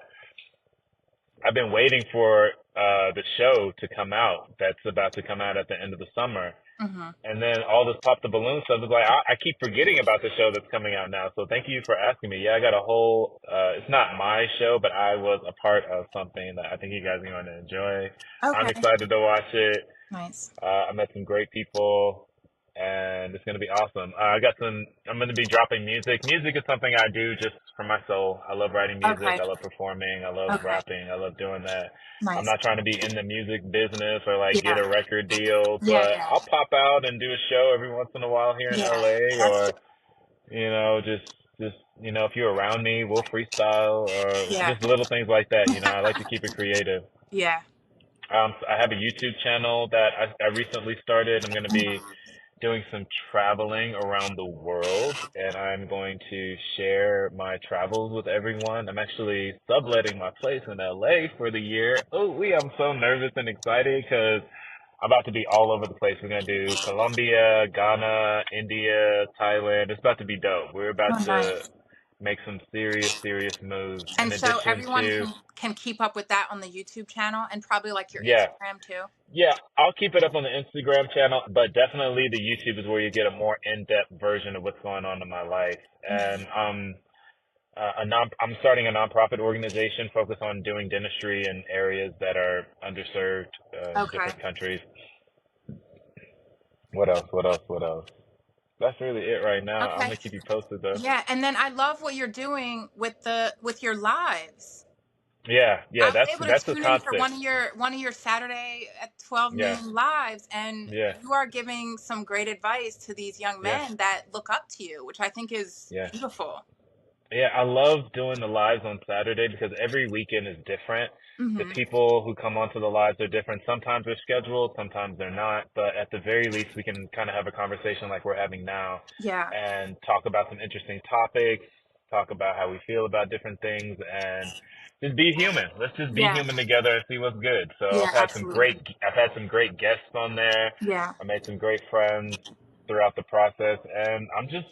I've been waiting for the show to come out. That's about to come out at the end of the summer. Mm-hmm. And then all this pop the balloon stuff is like I keep forgetting about the show that's coming out now. So thank you for asking me. Yeah, I got a whole. It's not my show, but I was a part of something that I think you guys are going to enjoy. I'm Okay. excited to watch it. Nice. I met some great people, and it's going to be awesome. I'm going to be dropping music. Music is something I do just for my soul. I love writing music. Okay. I love performing. I love Okay. rapping. I love doing that. I'm Nice. not trying to be in the music business or like get Yeah. a record deal, Yeah. but Yeah. I'll pop out and do a show every once in a while here in Yeah. LA, That's or just if you're around me, we'll freestyle or yeah. just little things like that. I like to keep it creative. Yeah. I have a YouTube channel that I recently started. I'm going to be doing some traveling around the world, and I'm going to share my travels with everyone. I'm actually subletting my place in LA for the year. I'm so nervous and excited because I'm about to be all over the place. We're going to do Colombia, Ghana, India, Thailand. It's about to be dope. We're about Oh, to nice. make some serious moves. In And so addition everyone to, can keep up with that on the YouTube channel and probably like your yeah, Instagram too. yeah, I'll keep it up on the Instagram channel, but definitely the YouTube is where you get a more in-depth version of what's going on in my life. And I'm starting a nonprofit organization focused on doing dentistry in areas that are underserved in Okay. different countries. What else? What else? What else? That's really it right now. I'm Okay. gonna keep you posted though. Yeah, and then I love what you're doing with your lives. Yeah, I was able to that's a tune in for constant. one of your Saturday at 12 Yeah, noon lives, and yeah, you are giving some great advice to these young yeah, men that look up to you, which I think is yeah. beautiful. Yeah, I love doing the lives on Saturday because every weekend is different. The Hmm. people who come onto the lives are different. Sometimes they're scheduled, sometimes they're not. But at the very least, we can kind of have a conversation like we're having now Yeah. and talk about some interesting topics, talk about how we feel about different things, and just be human. Let's just be Yeah. human together and see what's good. So Yeah, absolutely. I've had some great guests on there. Yeah. I made some great friends throughout the process, and I'm just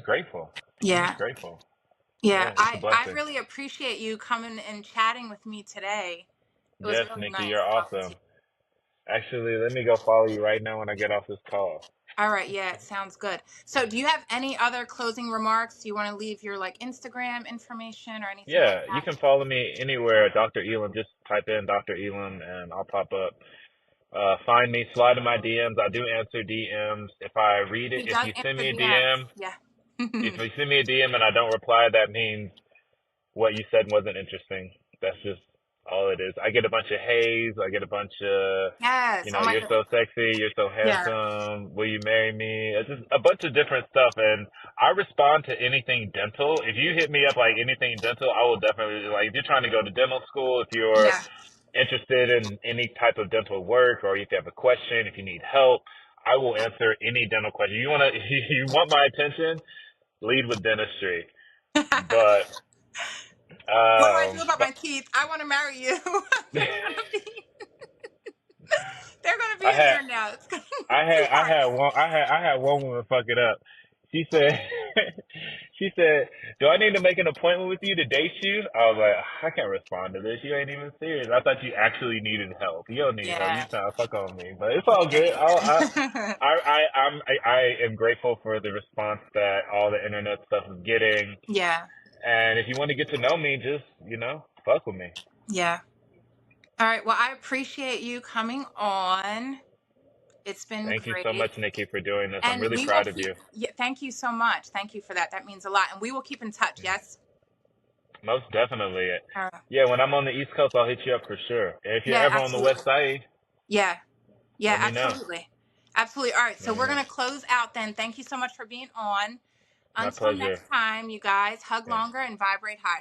grateful. I'm just Yeah. grateful. Yeah. Yeah, it's a I blessing. really appreciate you coming and chatting with me today. It was Yes, really Nikki, nice you're talking to awesome. you. Actually, let me go follow you right now when I get off this call. All right, yeah, it sounds good. So, do you have any other closing remarks? Do you want to leave your like Instagram information or anything like Yeah, you that? can follow me anywhere, Dr. Elam. Just type in Dr. Elam and I'll pop up. Find me, slide in my DMs. I do answer DMs. If I read it, He if does you send answer me a DMs. DM, Yeah. if you send me a DM and I don't reply, that means what you said wasn't interesting. That's just all it is. I get a bunch of haze. I get a bunch of, Yes. Oh my you're God. so sexy, you're so Yeah. handsome, will you marry me? It's just a bunch of different stuff. And I respond to anything dental. If you hit me up like anything dental, I will definitely, like, if you're trying to go to dental school, if you're Yeah. interested in any type of dental work, or if you have a question, if you need help, I will answer any dental question. You want my attention? Lead with dentistry. But, What do I do about but my teeth? I want to marry you. they're gonna be, they're gonna be I in had there now. It's gonna be I had parts. I had one woman fuck it up. She said she said, "Do I need to make an appointment with you to date you?" I was like, "I can't respond to this. You ain't even serious. I thought you actually needed help. You don't need help. You Yeah. trying to fuck on me." But it's all good. Yeah. I am grateful for the response that all the internet stuff is getting. Yeah. And if you want to get to know me, just fuck with me. Yeah. All right. Well, I appreciate you coming on. It's been Thank you so great. much, Nikki, for doing this. I'm And really we will proud of keep, you. yeah, thank you so much. Thank you for that. That means a lot. And we will keep in touch. Yes. Most definitely. All right. Yeah, when I'm on the East Coast, I'll hit you up for sure. And if you're Yeah, ever on the absolutely. West Side, Yeah. Yeah, let me know. absolutely. Absolutely. All right. So Let me we're know. going to close out then. Thank you so much for being on. My Until pleasure. next time, you guys, hug Yeah. longer and vibrate higher.